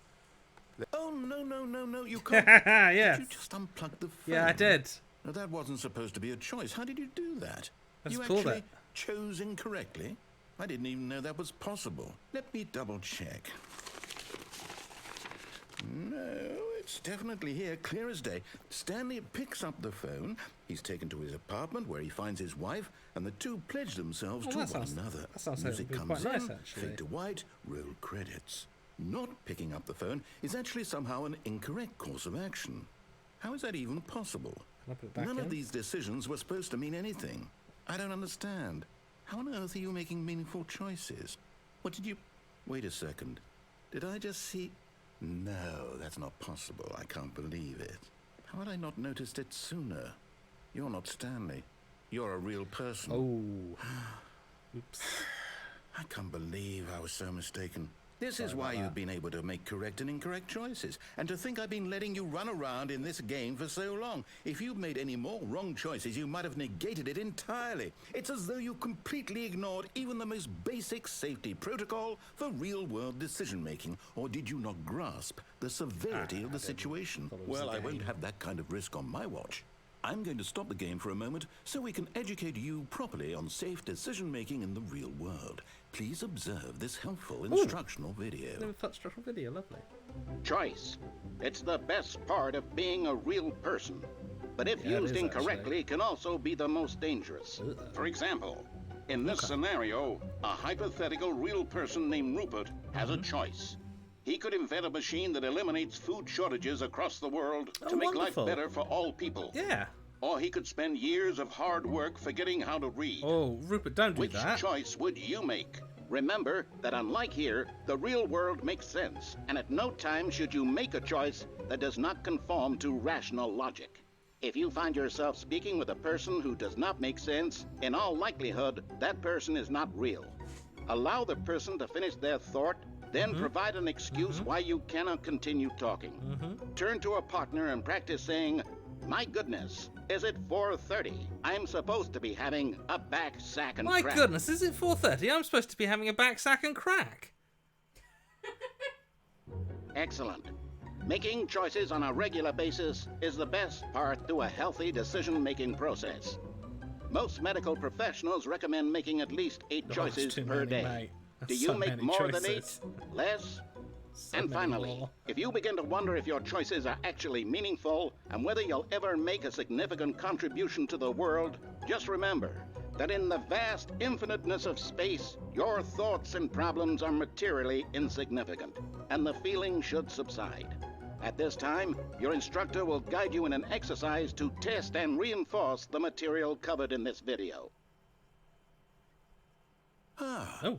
Oh, no, you can't.
Yes.
Did you just unplug the phone?
Yeah, I did.
Now, that wasn't supposed to be a choice. How did you do that?
I just
You
pulled
actually
it.
chose incorrectly? I didn't even know that was possible. Let me double check. No, it's definitely here, clear as day. Stanley picks up the phone. He's taken to his apartment where he finds his wife, and the two pledge themselves to one another.
That sounds like
Music
it'd be
comes
quite nice,
in,
actually.
fade to white, roll credits. Not picking up the phone is actually somehow an incorrect course of action. How is that even possible?
Can I put it back
None
in?
of these decisions were supposed to mean anything. I don't understand. How on earth are you making meaningful choices? What did you... Wait a second. Did I just see... No, that's not possible. I can't believe it. How had I not noticed it sooner? You're not Stanley. You're a real person.
Oh. Oops.
I can't believe I was so mistaken. This is why you've been able to make correct and incorrect choices. And to think I've been letting you run around in this game for so long. If you'd made any more wrong choices, you might have negated it entirely. It's as though you completely ignored even the most basic safety protocol for real-world decision-making. Or did you not grasp the severity of the situation? Well, I won't have that kind of risk on my watch. I'm going to stop the game for a moment so we can educate you properly on safe decision-making in the real world. Please observe this helpful instructional video.
Instructional video, lovely.
Choice. It's the best part of being a real person. But if
Yeah, it
used
is,
incorrectly, can also be the most dangerous. For example, in this scenario, a hypothetical real person named Rupert has a choice. He could invent a machine that eliminates food shortages across the world to make
wonderful.
life better for all people.
Yeah.
Or he could spend years of hard work forgetting how to read.
Oh, Rupert, don't do
Which
that.
choice would you make? Remember that unlike here, the real world makes sense, and at no time should you make a choice that does not conform to rational logic. If you find yourself speaking with a person who does not make sense, in all likelihood, that person is not real. Allow the person to finish their thought, then provide an excuse why you cannot continue talking. Turn to a partner and practice saying, "My goodness, is it 4:30? I'm supposed to be having a back sack and
My
crack."
goodness, is it 4:30? I'm supposed to be having a back sack and crack.
Excellent. Making choices on a regular basis is the best part to a healthy decision-making process. Most medical professionals recommend making at least 8 choices per day. Do you make more than 8? Less? And finally, if you begin to wonder if your choices are actually meaningful and whether you'll ever make a significant contribution to the world, just remember that in the vast infiniteness of space, your thoughts and problems are materially insignificant, and the feeling should subside. At this time, your instructor will guide you in an exercise to test and reinforce the material covered in this video.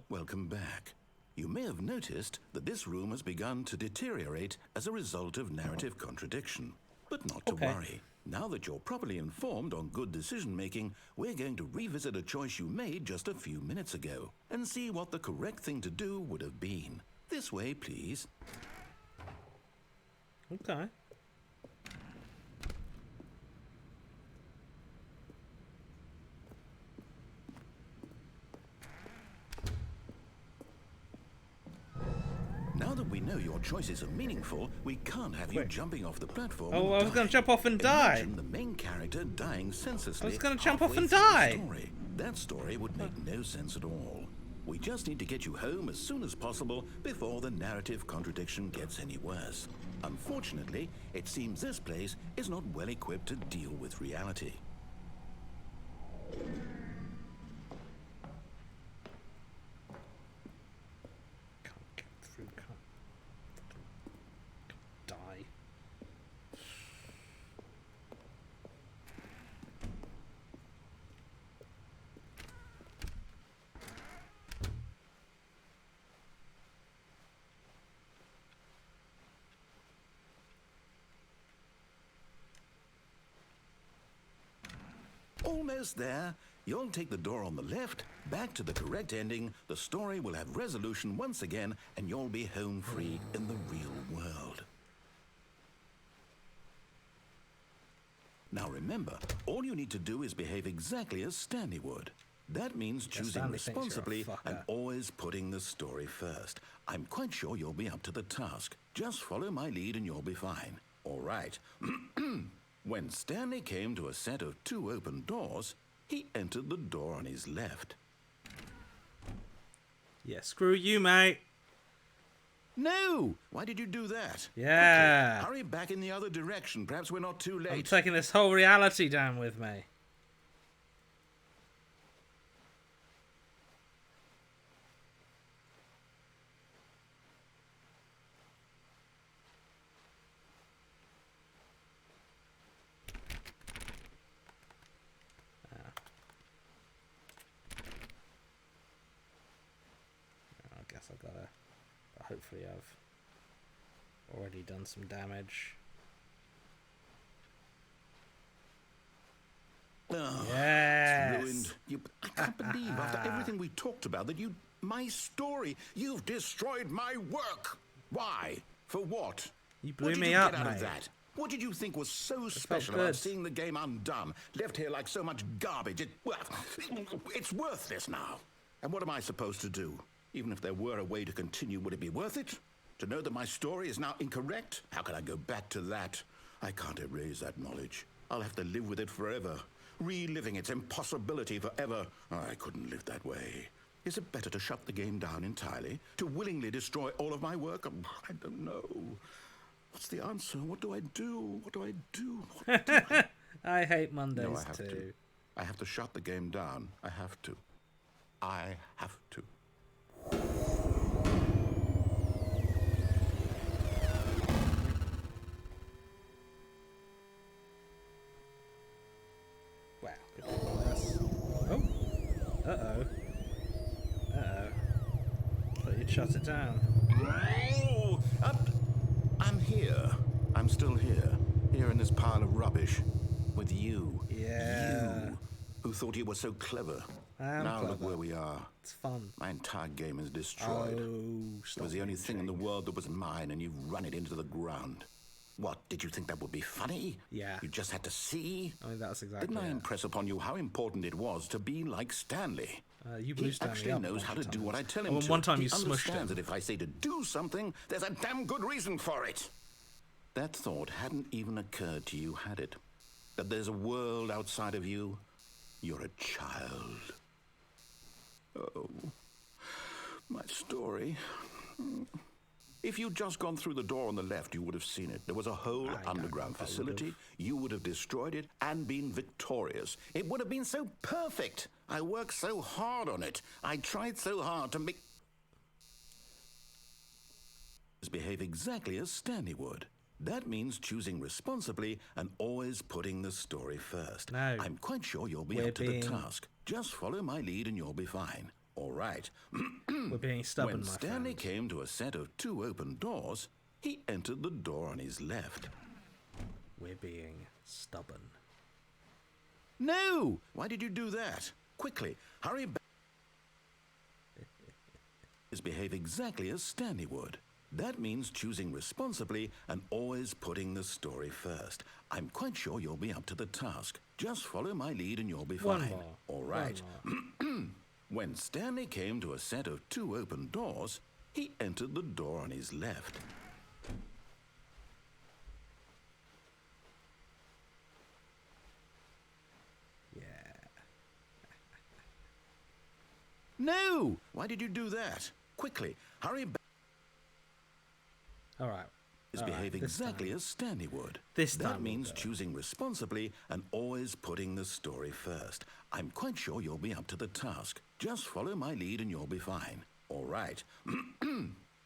Welcome back. You may have noticed that this room has begun to deteriorate as a result of narrative contradiction. But not to worry. Now that you're properly informed on good decision-making, we're going to revisit a choice you made just a few minutes ago and see what the correct thing to do would have been. This way, please.
Okay.
Now that we know your choices are meaningful, we can't have you jumping off the platform.
Oh, I was going to jump off and die.
Imagine the main character dying senselessly.
I was going to jump off and die.
That story would make no sense at all. We just need to get you home as soon as possible before the narrative contradiction gets any worse. Unfortunately, it seems this place is not well equipped to deal with reality.
Can't get through, can't die.
Almost there. You'll take the door on the left, back to the correct ending, the story will have resolution once again, and you'll be home free in the real world. Now remember, all you need to do is behave exactly as Stanley would. That means choosing responsibly and always putting the story first. I'm quite sure you'll be up to the task. Just follow my lead and you'll be fine. All right. When Stanley came to a set of 2 open doors, he entered the door on his left.
Yeah, screw you, mate.
No! Why did you do that?
Yeah.
Okay, hurry back in the other direction. Perhaps we're not too late.
I'm taking this whole reality down with me. I gotta, but hopefully I've already done some damage.
Oh,
yes!
It's ruined. I can't believe after everything we talked about that my story, you've destroyed my work. Why? For what?
You blew me up,
mate. Out of
that?
What did you think was so special about seeing the game undone, left here like so much garbage? It's worthless now. And what am I supposed to do? Even if there were a way to continue, would it be worth it? To know that my story is now incorrect? How can I go back to that? I can't erase that knowledge. I'll have to live with it forever, reliving its impossibility forever. I couldn't live that way. Is it better to shut the game down entirely? To willingly destroy all of my work? I don't know. What's the answer? What do I do? What do I do? What do
I hate Mondays
no, I have
too.
To. I have to shut the game down. I have to. I have to.
Wow, good progress. Oh. Uh-oh. Uh-oh. Thought you'd shut it down.
Oh, I'm here. I'm still here. Here in this pile of rubbish. With you.
Yeah.
You, who thought you were so clever. Now look where we are.
It's fun.
My entire game is destroyed.
Oh,
it was the only thing in the world that was mine, and you've run it into the ground. What, did you think that would be funny?
Yeah.
You just had to see?
I mean, that's exactly
Didn't I impress upon you how important it was to be like Stanley?
You blew Stanley
actually
up
knows how to do what I tell him to.
One time
he
you smushed him.
understands that if I say to do something, there's a damn good reason for it. That thought hadn't even occurred to you, had it? That there's a world outside of you? You're a child. Oh, my story. If you'd just gone through the door on the left, you would have seen it. There was a whole underground facility. You would have destroyed it and been victorious. It would have been so perfect. I worked so hard on it. I tried so hard to make... behave exactly as Stanley would. That means choosing responsibly and always putting the story first.
No.
I'm quite sure you'll be up to the task. Just follow my lead and you'll be fine. All right.
We're being stubborn,
When
my
Stanley
friend.
came to a set of 2 open doors, he entered the door on his left.
We're being stubborn.
No! Why did you do that? Quickly, hurry back. Behave exactly as Stanley would. That means choosing responsibly and always putting the story first. I'm quite sure you'll be up to the task. Just follow my lead and you'll be fine.
One more.
All right. When Stanley came to a set of 2 open doors, he entered the door on his left.
Yeah.
No! Why did you do that? Quickly, hurry back.
All right.
Behave exactly as Stanley would. That means choosing responsibly and always putting the story first. I'm quite sure you'll be up to the task. Just follow my lead and you'll be fine. All right.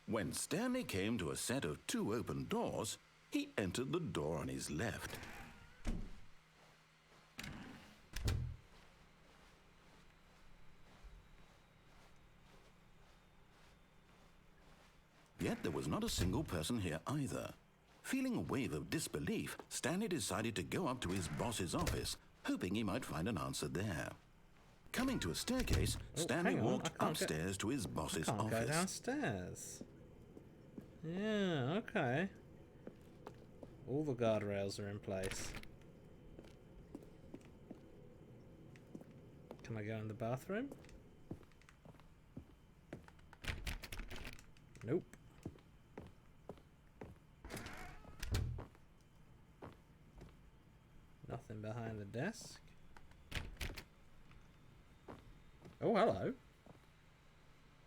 When Stanley came to a set of 2 open doors, he entered the door on his left. Yet there was not a single person here either. Feeling a wave of disbelief, Stanley decided to go up to his boss's office, hoping he might find an answer there. Coming to a staircase, Stanley walked upstairs to his boss's office.
Go downstairs. Yeah, okay. All the guardrails are in place. Can I go in the bathroom? Nope. Nothing behind the desk. Oh, hello.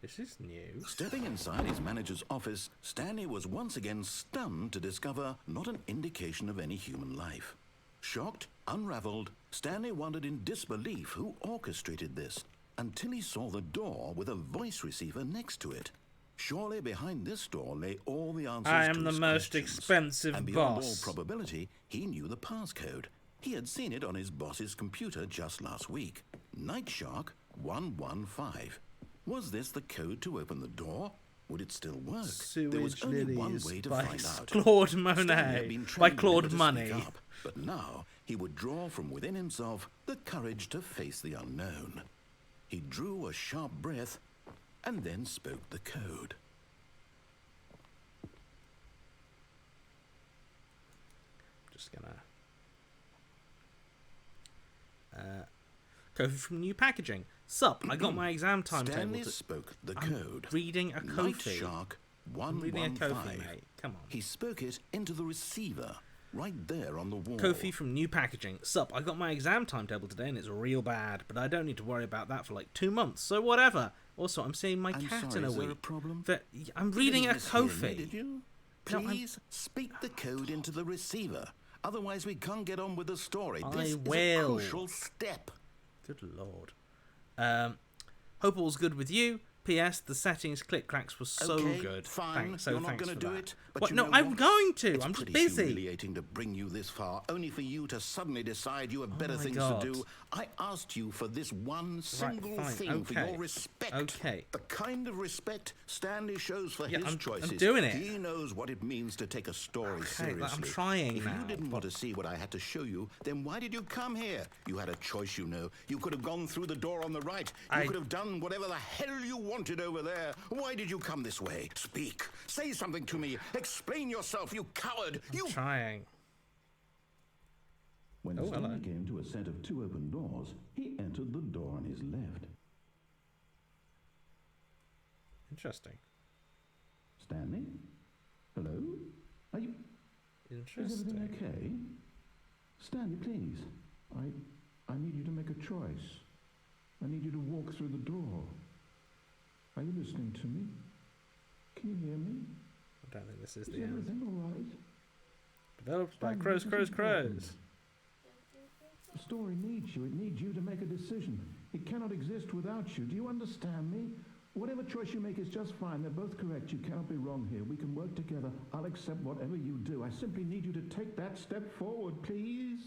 This is new.
Stepping inside his manager's office, Stanley was once again stunned to discover not an indication of any human life. Shocked, unraveled, Stanley wondered in disbelief who orchestrated this, until he saw the door with a voice receiver next to it. Surely behind this door lay all the answers
I
to
am the
his
most
questions.
expensive
And beyond
boss.
all probability, he knew the passcode. He had seen it on his boss's computer just last week. Night Shark 115. Was this the code to open the door? Would it still work? There was only one way to find out.
Claude
Stanley had
Monet.
been
By
trained
Claude
never to
Money.
speak up, but now he would draw from within himself the courage to face the unknown. He drew a sharp breath and then spoke the code.
Just gonna Kofi from New Packaging. Sup, I got my exam timetable.
Stanley spoke the code.
Reading a
Night
Kofi.
Shark
I'm reading a
115.
Kofi, mate. Come on.
He spoke it into the receiver, right there on the wall.
Kofi from New Packaging. Sup, I got my exam timetable today and it's real bad, but I don't need to worry about that for like 2 months, so whatever. Also, I'm seeing my cat in a
is there
week.
a problem?
I'm reading a
Mishear me,
Kofi.
did you?
No,
Please speak the code into the receiver. Otherwise, we can't get on with the story.
I
This is
will.
a crucial step.
Good lord. Hope all's good with you. P.S. The settings click-clacks was so
Okay,
good.
fine.
Thanks, so
You're not
thanks
going
for
to do
that.
it. But
What?
you
No,
know
I'm
what?
going to.
It's
I'm just
pretty
busy.
humiliating to bring you this far, only for you to suddenly decide you have better
my
things
God.
to do. I asked you for this one single
fine,
thing, for
okay.
your respect.
Okay.
The kind of respect Stanley shows for
Yeah,
his
I'm
choices.
doing it.
He knows what it means to take a story seriously.
but I'm trying
If
now,
you didn't want to see what I had to show you, then why did you come here? You had a choice, you know. You could have gone through the door on the right. You could have done whatever the hell you wanted over there. Why did you come this way? Speak. Say something to me. Explain yourself, you coward.
I'm trying.
When
hello.
Stanley came to a set of 2 open doors, he entered the door on his left.
Interesting.
Stanley? Hello? Are you...
Interesting.
Is everything okay? Stanley, please. I need you to make a choice. I need you to walk through the door. Are you listening to me? Can you hear me?
I don't think this is
Is
the end.
everything all right?
Developed by
Stanley,
Crows.
The story needs you. It needs you to make a decision. It cannot exist without you. Do you understand me? Whatever choice you make is just fine. They're both correct. You cannot be wrong here. We can work together. I'll accept whatever you do. I simply need you to take that step forward, please.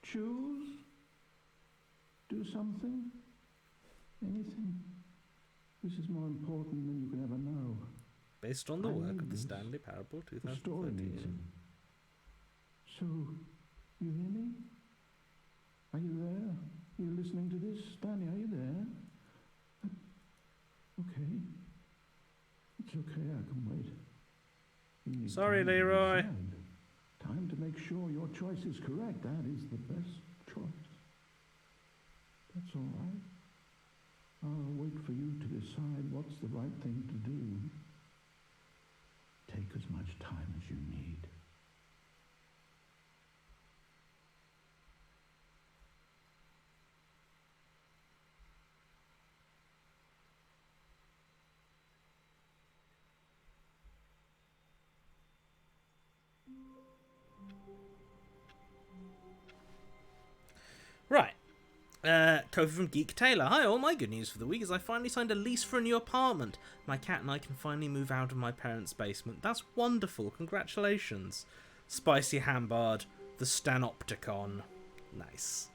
Choose. Do something. Anything. This is more important than you can ever know.
Based on the work of the Stanley Parable
The story needs
2013.
it. So, you hear me? Are you there? Are you listening to this? Stanley, are you there? Okay. It's okay, I can wait. You need
Sorry,
time to
Leroy.
decide. Time to make sure your choice is correct. That is the best choice. That's all right. I'll wait for you to decide what's the right thing to do. Take as much time as you need.
Right. Kofi from Geek Taylor. Hi all, my good news for the week is I finally signed a lease for a new apartment. My cat and I can finally move out of my parents' basement. That's wonderful. Congratulations. Spicy Hambard, the Stanopticon. Nice.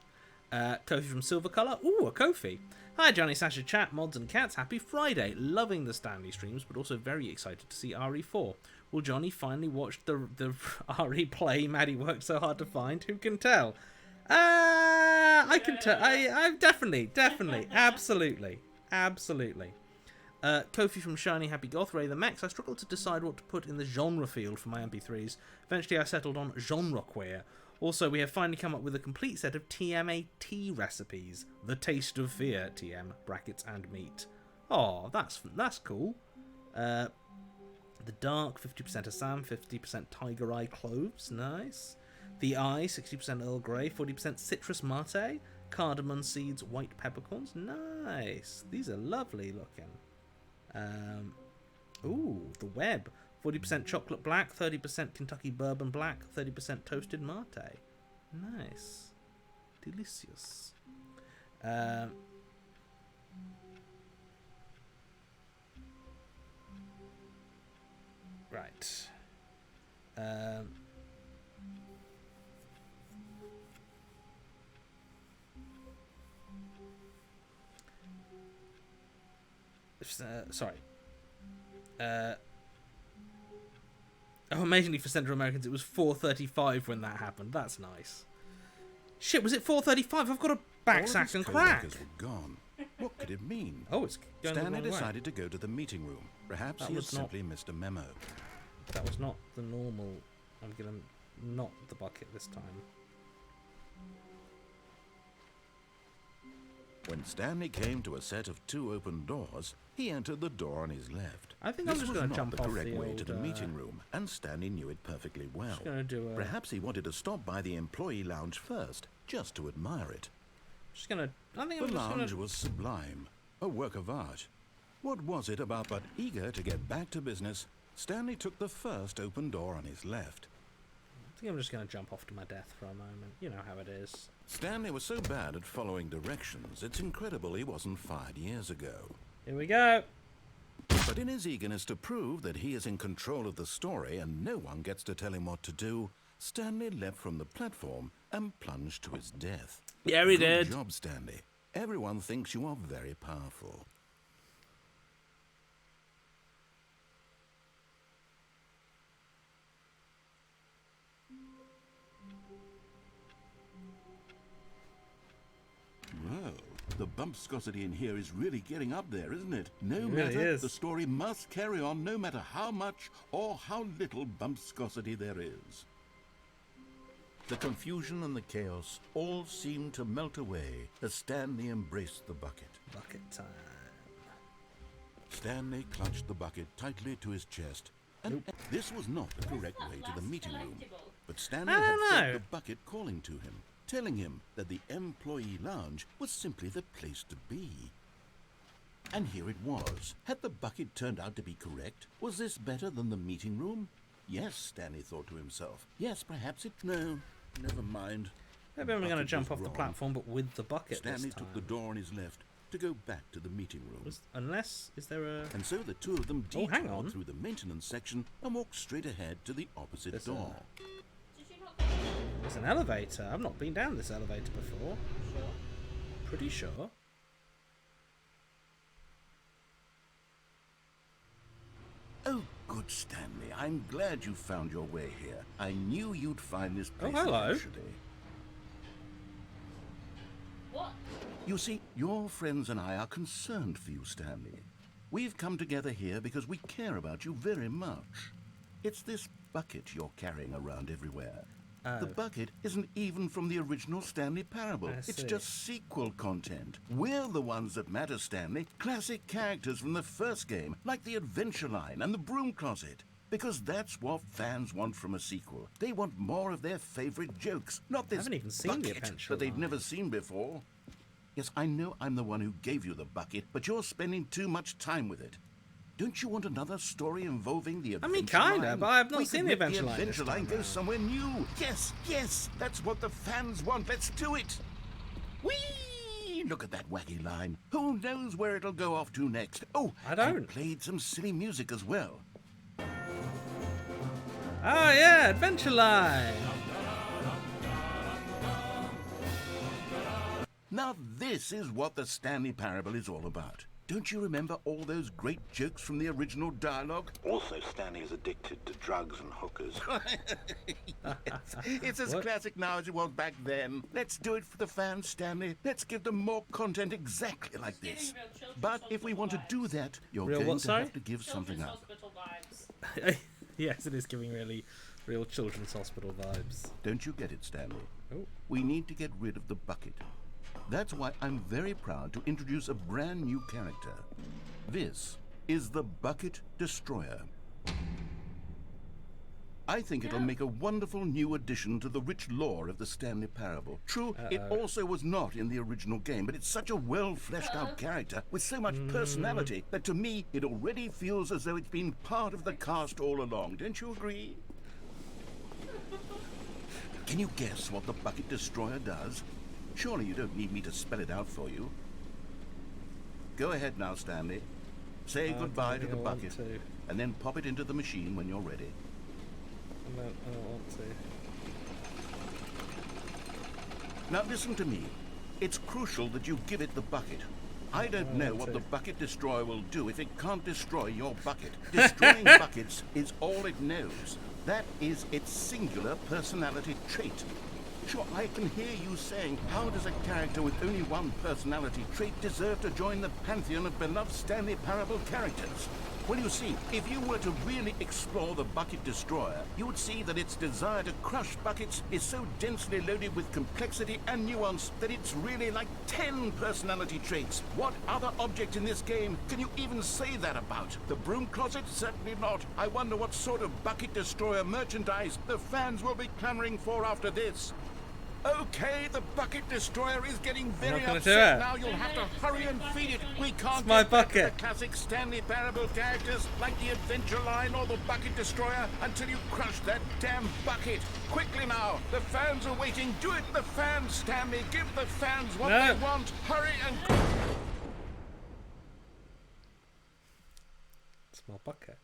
Kofi from Silver Colour. Ooh, a Kofi. Hi Johnny, Sasha, chat, mods and cats. Happy Friday. Loving the Stanley streams, but also very excited to see RE4. Will Johnny finally watch the RE play Maddie worked so hard to find? Who can tell? I can tell. I definitely, absolutely. Kofi from Shiny Happy Goth, Ray the Max. I struggled to decide what to put in the genre field for my MP3s. Eventually I settled on genrequeer. Also, we have finally come up with a complete set of TMAT recipes. The Taste of Fear, TM, brackets and meat. Oh, that's cool. The Dark, 50% Assam, 50% Tiger Eye Cloves, nice. The Eye, 60% Earl Grey, 40% Citrus Mate, Cardamom Seeds, White Peppercorns, nice. These are lovely looking. Ooh, the Web, 40% Chocolate Black, 30% Kentucky Bourbon Black, 30% Toasted Mate. Nice. Delicious. Right. Sorry. Oh, amazingly for Central Americans, it was 4:35 when that happened. That's nice. Shit, was it 4:35? I've got a backsack and crack.
Were gone. What could it mean?
Oh, it's going the
Stanley
wrong way.
decided to go to the meeting room. Perhaps
That
he had
was not-
simply missed a memo.
That was not the normal. I'm gonna not the bucket this time.
When Stanley came to a set of 2 open doors, he entered the door on his left.
I think I'm
This
just
was
gonna
not
jump
the
off
correct
the
way
old,
to the meeting room, and Stanley knew it perfectly well.
Just gonna do a.
Perhaps he wanted to stop by the employee lounge first, just to admire it.
Just gonna. I think
The
I'm just
lounge
gonna.
was sublime, a work of art. What was it about? But eager to get back to business, Stanley took the first open door on his left.
I think I'm just gonna jump off to my death for a moment. You know how it is.
Stanley was so bad at following directions, it's incredible he wasn't fired years ago.
Here we go.
But in his eagerness to prove that he is in control of the story and no one gets to tell him what to do, Stanley leapt from the platform and plunged to his death.
Yeah, he
Good
did.
job, Stanley. Everyone thinks you are very powerful. Well, the bumpscosity in here is really getting up there, isn't it? No
It
matter,
really is.
the story must carry on no matter how much or how little bumpscosity there is. The confusion and the chaos all seemed to melt away as Stanley embraced the bucket.
Bucket time.
Stanley clutched the bucket tightly to his chest And this was not the correct way to the meeting room. But Stanley had felt the bucket calling to him, telling him that the employee lounge was simply the place to be. And here it was. Had the bucket turned out to be correct? Was this better than the meeting room? Yes, Stanley thought to himself. Yes, perhaps it... No, never mind.
Maybe I'm going to jump off the platform, but with the bucket
Stanley
this time.
took the door on his left to go back to the meeting room.
Is there a...
And so the two of them detoured through the maintenance section and walked straight ahead to the opposite door.
There's an elevator. I've not been down this elevator before.
Sure.
Pretty sure.
Oh, good Stanley. I'm glad you found your way here. I knew you'd find this place
hello.
eventually.
What?
You see, your friends and I are concerned for you, Stanley. We've come together here because we care about you very much. It's this bucket you're carrying around everywhere. The bucket isn't even from the original Stanley Parable. It's just sequel content. We're the ones that matter, Stanley. Classic characters from the first game, like the Adventure Line and the Broom Closet. Because that's what fans want from a sequel. They want more of their favorite jokes, not this bucket that they've never seen before. Yes, I know I'm the one who gave you the bucket, but you're spending too much time with it. Don't you want another story involving the Adventure Line?
Kinda, but I've not seen the Adventure Line.
The Adventure Line goes somewhere new. Yes, yes, that's what the fans want. Let's do it. Whee! Look at that wacky line. Who knows where it'll go off to next? Oh,
I don't.
And played some silly music as well.
Oh yeah, Adventure Line.
Now this is what the Stanley Parable is all about. Don't you remember all those great jokes from the original dialogue?
Also, Stanley is addicted to drugs and hookers.
It's as classic now as it was back then. Let's do it for the fans, Stanley. Let's give them more content exactly like this. But if we want to do that, you're going to have to give something up.
Yes, it is giving really real children's hospital vibes.
Don't you get it, Stanley?
Oh.
We need to get rid of the bucket. That's why I'm very proud to introduce a brand new character. This is the Bucket Destroyer. I think it'll make a wonderful new addition to the rich lore of the Stanley Parable. True, it also was not in the original game, but it's such a well-fleshed-out character with so much personality that to me it already feels as though it's been part of the cast all along. Don't you agree? Can you guess what the Bucket Destroyer does? Surely you don't need me to spell it out for you. Go ahead now, Stanley. Say goodbye to the bucket, and then pop it into the machine when you're ready.
I don't want to.
Now listen to me. It's crucial that you give it the bucket. I don't know what the Bucket Destroyer will do if it can't destroy your bucket. Destroying buckets is all it knows. That is its singular personality trait. Sure, I can hear you saying, how does a character with only one personality trait deserve to join the pantheon of beloved Stanley Parable characters? Well, you see, if you were to really explore the Bucket Destroyer, you would see that its desire to crush buckets is so densely loaded with complexity and nuance that it's really like 10 personality traits. What other object in this game can you even say that about? The Broom Closet? Certainly not. I wonder what sort of Bucket Destroyer merchandise the fans will be clamoring for after this. Okay, the Bucket Destroyer is getting very upset now. You'll have to hurry and feed it. We can't get back to the classic Stanley Parable characters like the Adventure Line or the Bucket Destroyer until you crush that damn bucket. Quickly now, the fans are waiting. Do it, the fans, Stanley. Give the fans what they want. Hurry and...
Small bucket.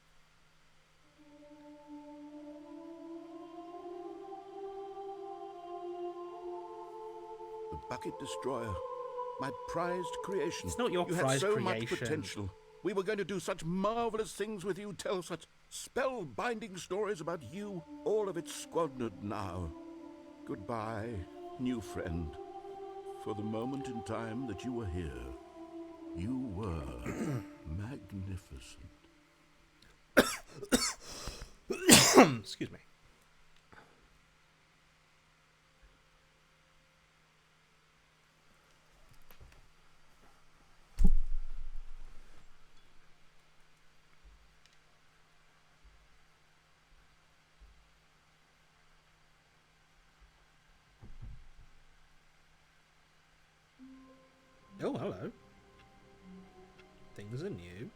The Bucket Destroyer, my prized creation.
It's not your
you
prized
had so
creation.
Much potential. We were going to do such marvelous things with you, tell such spellbinding stories about you. All of it squandered now. Goodbye, new friend. For the moment in time that you were here, you were magnificent.
Excuse me. Oh, hello. Things are new.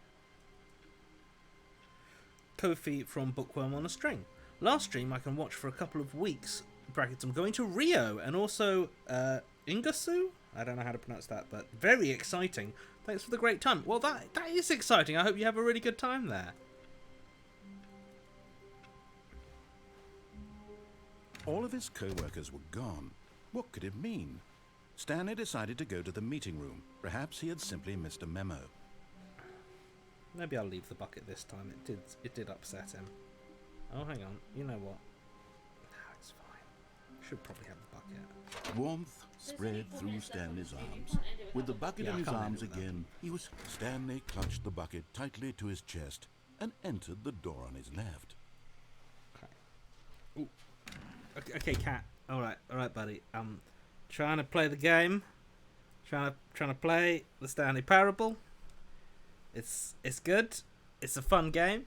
Kofi from Bookworm on a String. Last stream I can watch for a couple of weeks. Brackets, I'm going to Rio and also Ingasu? I don't know how to pronounce that, but very exciting. Thanks for the great time. Well, that is exciting. I hope you have a really good time there.
All of his co-workers were gone. What could it mean? Stanley decided to go to the meeting room. Perhaps he had simply missed a memo.
Maybe I'll leave the bucket this time. It did upset him. Oh, hang on. You know what? No, it's fine. Should probably have the bucket.
Warmth spread through Stanley's arms. With the bucket in his arms again, Stanley clutched the bucket tightly to his chest and entered the door on his left.
Okay. Ooh. Okay, Cat. All right, buddy. I'm trying to play the game. Trying to play the Stanley Parable. It's good. It's a fun game.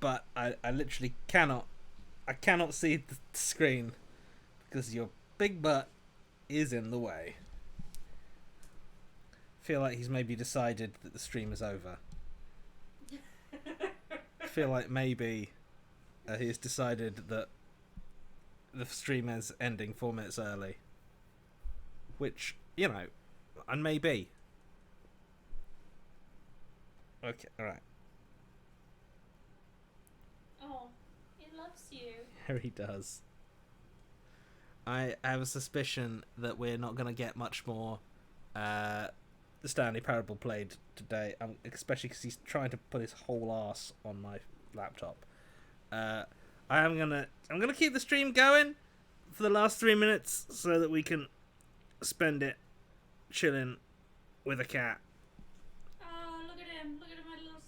But I literally cannot see the screen because your big butt is in the way. Feel like he's maybe decided that the stream is over. Feel like maybe he's decided that the stream is ending 4 minutes early. Which, you know, and maybe. Okay, alright.
Oh, he loves you.
Here he does. I have a suspicion that we're not going to get much more the Stanley Parable played today, especially because he's trying to put his whole ass on my laptop. I'm gonna keep the stream going for the last 3 minutes so that we can spend it chilling with a cat.
Oh, look at him! Look at my little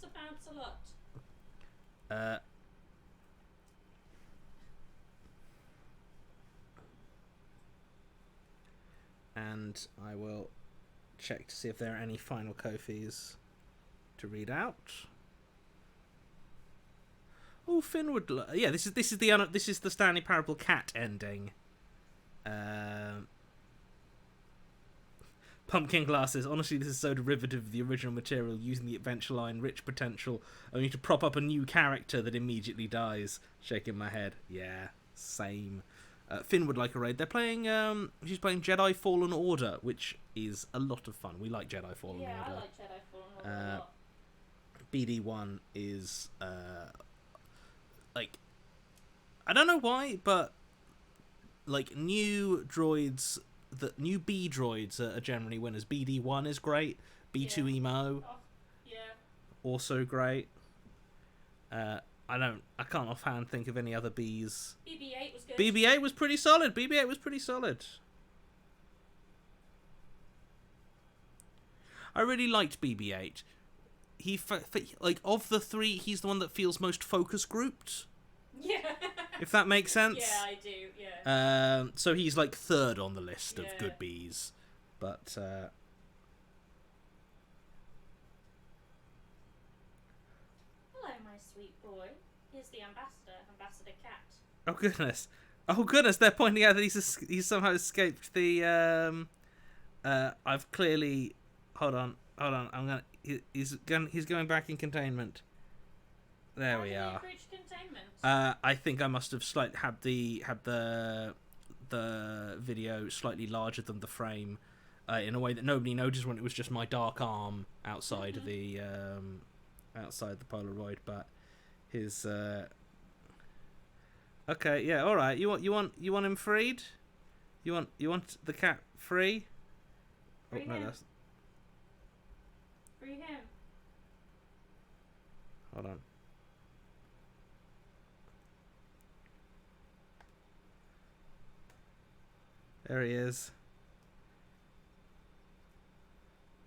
Sapansalot.
And I will check to see if there are any final Kofis to read out. Oh, Finn would. Yeah, this is the Stanley Parable cat ending. Pumpkin glasses. Honestly, this is so derivative of the original material, using the adventure line "rich potential" only to prop up a new character that immediately dies. Shaking my head. Yeah, same. Finn would like a raid. They're playing. She's playing Jedi Fallen Order, which is a lot of fun. We like Jedi Fallen Order.
Yeah, I like Jedi Fallen Order a lot.
BD1 is like, I don't know why, but like new droids, the new B droids are generally winners. BD1 is great. B2 Emo, also great. I can't offhand think of any other Bs.
BB-8 was good.
BB-8 was pretty solid. I really liked BB-8. He like, of the three, he's the one that feels most focus grouped.
Yeah.
If that makes sense.
Yeah, I do. Yeah.
So he's like third on the list of good Bs, but
hello, my sweet boy. Here's the Ambassador Cat.
Oh goodness! They're pointing out that he's somehow escaped the. I've clearly. Hold on. He's going back in containment. There we are. I think I must have had the video slightly larger than the frame, in a way that nobody noticed when it was just my dark arm outside the Polaroid. But his. Okay, yeah, all right. You want him freed? You want the cat free?
Free
no,
him.
that's.
Free him.
Hold on. There he is.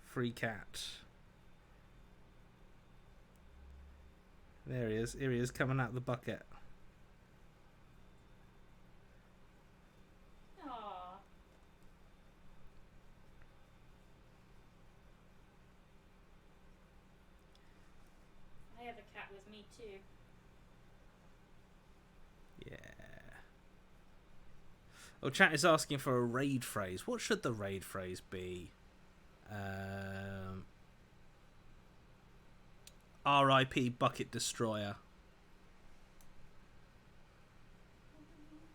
Free cat. There he is. Here he is coming out of the bucket.
Aww. I have a cat with me too.
Yeah. Oh, chat is asking for a raid phrase. What should the raid phrase be? R.I.P. Bucket Destroyer.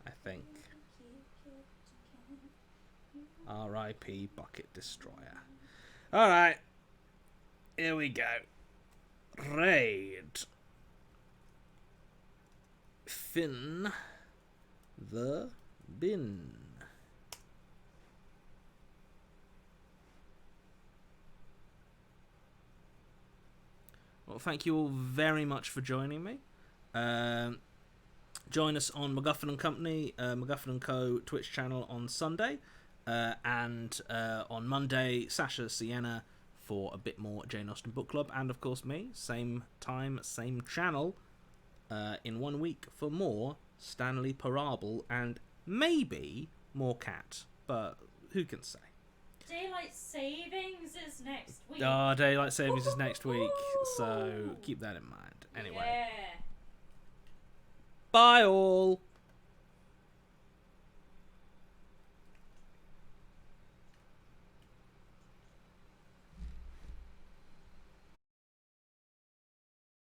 I think. R.I.P. Bucket Destroyer. Alright. Here we go. Raid. Fin the bin. Well, thank you all very much for joining me. Join us on MacGuffin & Company, MacGuffin & Co. Twitch channel on Sunday. And on Monday, Sasha Sienna for a bit more Jane Austen Book Club. And, of course, me. Same time, same channel. In 1 week for more Stanley Parable and maybe more Cat. But who can say?
Daylight Savings is next week.
Oh, Daylight Savings is next week. So keep that in mind. Anyway.
Yeah.
Bye all.